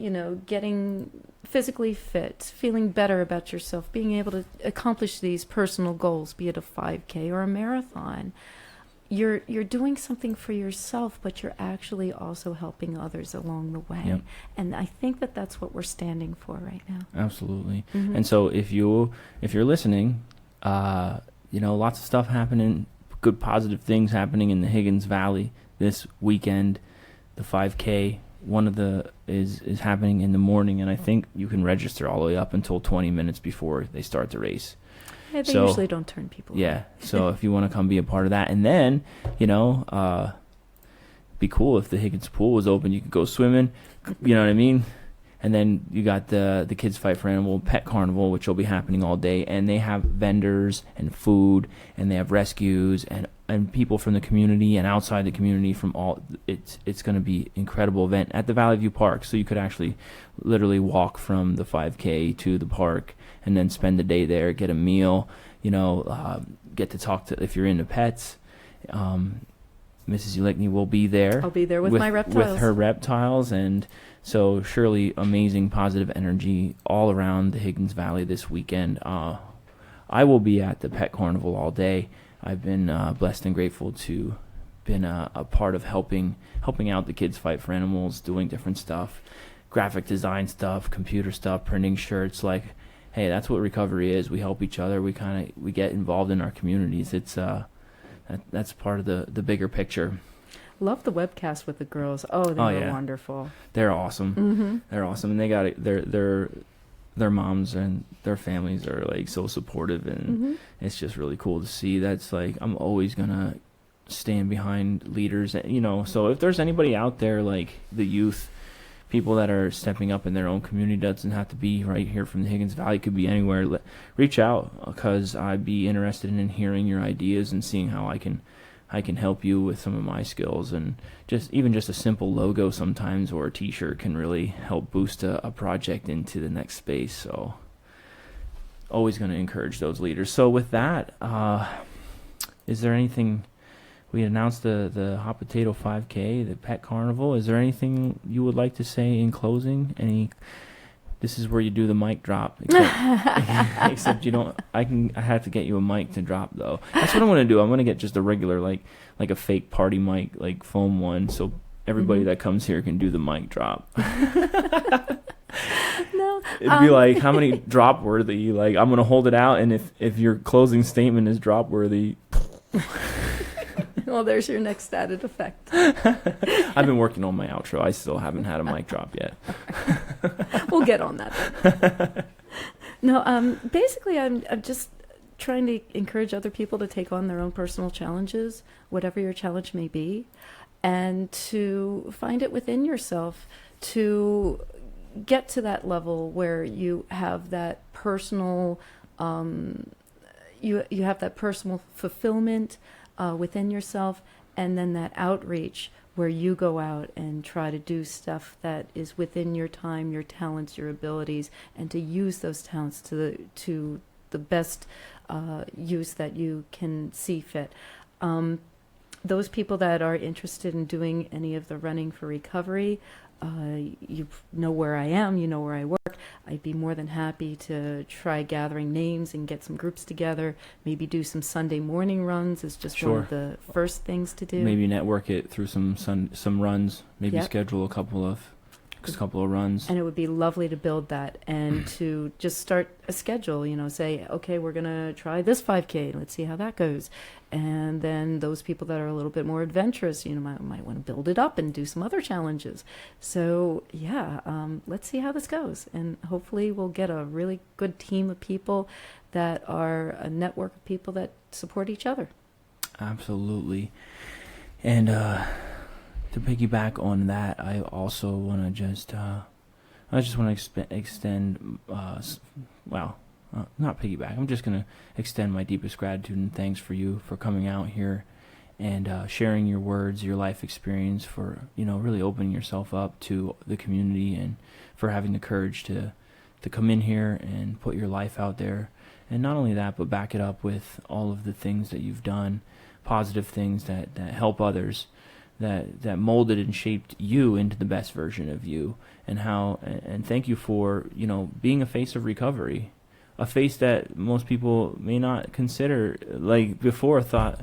getting physically fit, feeling better about yourself, being able to accomplish these personal goals, be it a 5K or a marathon, you're doing something for yourself, but you're actually also helping others along the way. Yep. And I think that that's what we're standing for right now. Absolutely. Mhm. And so if you're listening, lots of stuff happening, good positive things happening in the Higgins Valley this weekend. The 5K, one of the is happening in the morning, and I think you can register all the way up until 20 minutes before they start the race. Yeah, they So, usually don't turn people away. Yeah. So if you want to come be a part of that, and then, be cool if the Higgins pool was open, you could go swimming, you know what I mean? And then you got the Kids Fight for Animal Pet Carnival, which will be happening all day, and they have vendors and food, and they have rescues and people from the community and outside the community from all. It's going to be an incredible event at the Valley View Park, so you could actually literally walk from the 5K to the park and then spend the day there, get a meal, get to talk to, if you're into pets. Mrs. Ulicny will be there. I'll be there with my reptiles. With her reptiles, and so surely amazing positive energy all around the Higgins Valley this weekend. I will be at the Pet Carnival all day. I've been blessed and grateful to been a part of helping out the Kids Fight for Animals, doing different stuff, graphic design stuff, computer stuff, printing shirts. Like, hey, that's what recovery is. We help each other. We get involved in our communities. It's that's part of the bigger picture. Love the webcast with the girls. Oh, they were wonderful. They're awesome. Mm-hmm. They're awesome, and they got it. Their moms and their families are like so supportive, and it's just really cool to see. That's like, I'm always gonna stand behind leaders, so if there's anybody out there, like the youth, people that are stepping up in their own community, doesn't have to be right here from the Higgins Valley, could be anywhere, reach out, because I'd be interested in hearing your ideas and seeing how I can help you with some of my skills. And just a simple logo sometimes, or a t-shirt, can really help boost a project into the next space. So always going to encourage those leaders. So with that, is there anything? We announced the Hot Potato 5K, the Pet Carnival. Is there anything you would like to say in closing? This is where you do the mic drop. Except you don't. I have to get you a mic to drop though. That's what I'm gonna do. I'm gonna get just a regular like a fake party mic, like foam one, so everybody that comes here can do the mic drop. No, it'd be like, how many drop worthy? Like, I'm gonna hold it out, and if your closing statement is drop worthy. Well, there's your next added effect. I've been working on my outro. I still haven't had a mic drop yet. We'll get on that. No, basically, I'm just trying to encourage other people to take on their own personal challenges, whatever your challenge may be, and to find it within yourself to get to that level where you have that personal, you have that personal fulfillment within yourself, and then that outreach where you go out and try to do stuff that is within your time, your talents, your abilities, and to use those talents to the best use that you can see fit. Those people that are interested in doing any of the running for recovery, you know where I am, you know where I work. I'd be more than happy to try gathering names and get some groups together, maybe do some Sunday morning runs is just one of the first things to do. Maybe network it through some runs, maybe schedule a couple of runs. And it would be lovely to build that and to just start a schedule, say, okay, we're going to try this 5K. Let's see how that goes. And then those people that are a little bit more adventurous, might want to build it up and do some other challenges. So, let's see how this goes. And hopefully we'll get a really good team of people that are a network of people that support each other. Absolutely. And to piggyback on that, I also want to extend, not piggyback. I'm just going to extend my deepest gratitude and thanks for you for coming out here and sharing your words, your life experience, for, really opening yourself up to the community, and for having the courage to come in here and put your life out there. And not only that, but back it up with all of the things that you've done, positive things that help others, that molded and shaped you into the best version of you. And thank you for, being a face of recovery. A face that most people may not consider, like before thought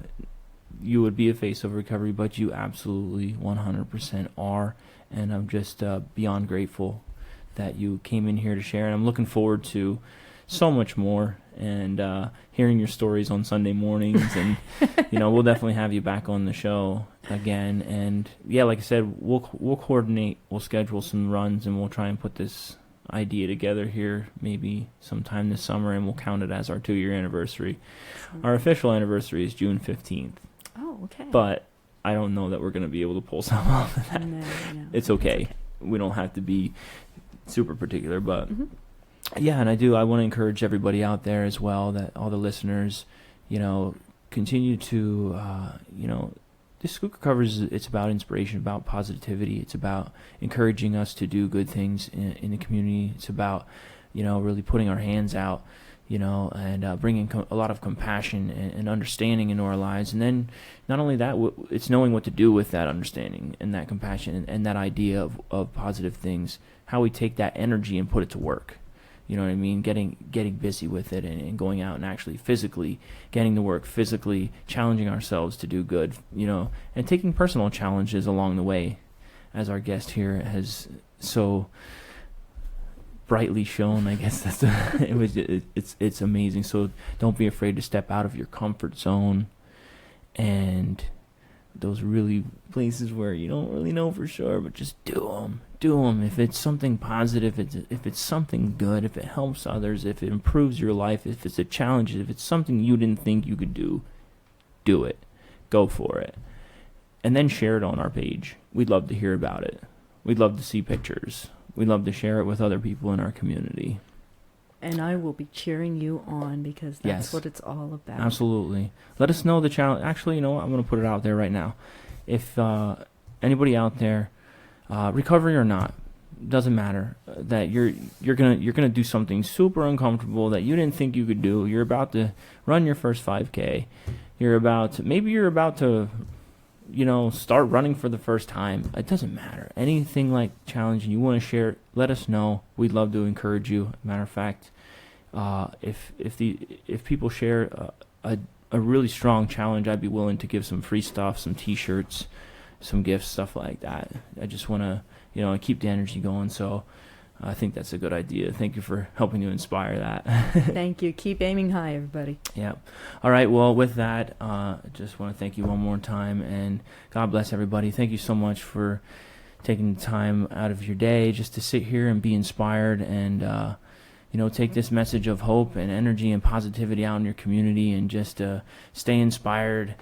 you would be a face of recovery, but you absolutely 100% are. And I'm just beyond grateful that you came in here to share. And I'm looking forward to so much more, and hearing your stories on Sunday mornings. And, we'll definitely have you back on the show again. And yeah, like I said, we'll coordinate, we'll schedule some runs, and we'll try and put this idea together here maybe sometime this summer, and we'll count it as our 2-year anniversary. Our official anniversary is June 15th. Oh, okay. But I don't know that we're going to be able to pull something off of that. No. It's okay. We don't have to be super particular, but yeah, and I want to encourage everybody out there as well, that all the listeners, continue to, this Skook covers, it's about inspiration, about positivity. It's about encouraging us to do good things in the community. It's about, really putting our hands out, and bringing a lot of compassion and understanding into our lives. And then not only that, it's knowing what to do with that understanding and that compassion and that idea of positive things, how we take that energy and put it to work. You know what I mean? Getting busy with it and going out and actually physically getting to work, physically challenging ourselves to do good, and taking personal challenges along the way, as our guest here has so brightly shown. I guess it's amazing. So don't be afraid to step out of your comfort zone, and those really places where you don't really know for sure, but just do them. If it's something positive, if it's something good, if it helps others, if it improves your life, if it's a challenge, if it's something you didn't think you could do it. Go for it. And then share it on our page. We'd love to hear about it. We'd love to see pictures. We'd love to share it with other people in our community. And I will be cheering you on, because that's what it's all about. Absolutely. Let us know the challenge. Actually, I'm going to put it out there right now. If anybody out there, recovery or not, doesn't matter, that you're gonna do something super uncomfortable that you didn't think you could do. You're about to run your first 5K. You're about to start running for the first time. It doesn't matter. Anything like challenging you want to share, let us know. We'd love to encourage you. Matter of fact, if people share a really strong challenge, I'd be willing to give some free stuff, some T-shirts, some gifts, stuff like that. I just want to, keep the energy going. So I think that's a good idea. Thank you for helping to inspire that. Thank you. Keep aiming high, everybody. Yeah. All right. Well, with that, I just want to thank you one more time, and God bless everybody. Thank you so much for taking the time out of your day just to sit here and be inspired, and take this message of hope and energy and positivity out in your community, and just stay inspired.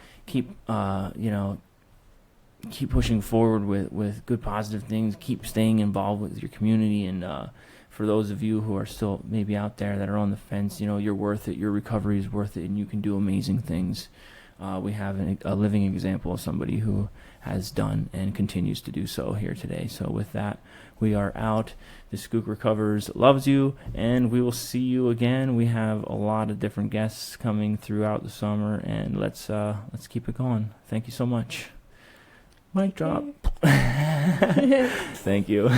Keep pushing forward with good positive things. Keep staying involved with your community. And for those of you who are still maybe out there that are on the fence, you're worth it. Your recovery is worth it, and you can do amazing things. we have a living example of somebody who has done and continues to do so here today. So with that, we are out. The Skook Recovers loves you, and we will see you again. We have a lot of different guests coming throughout the summer, and let's keep it going. Thank you so much. Mic drop. Thank you.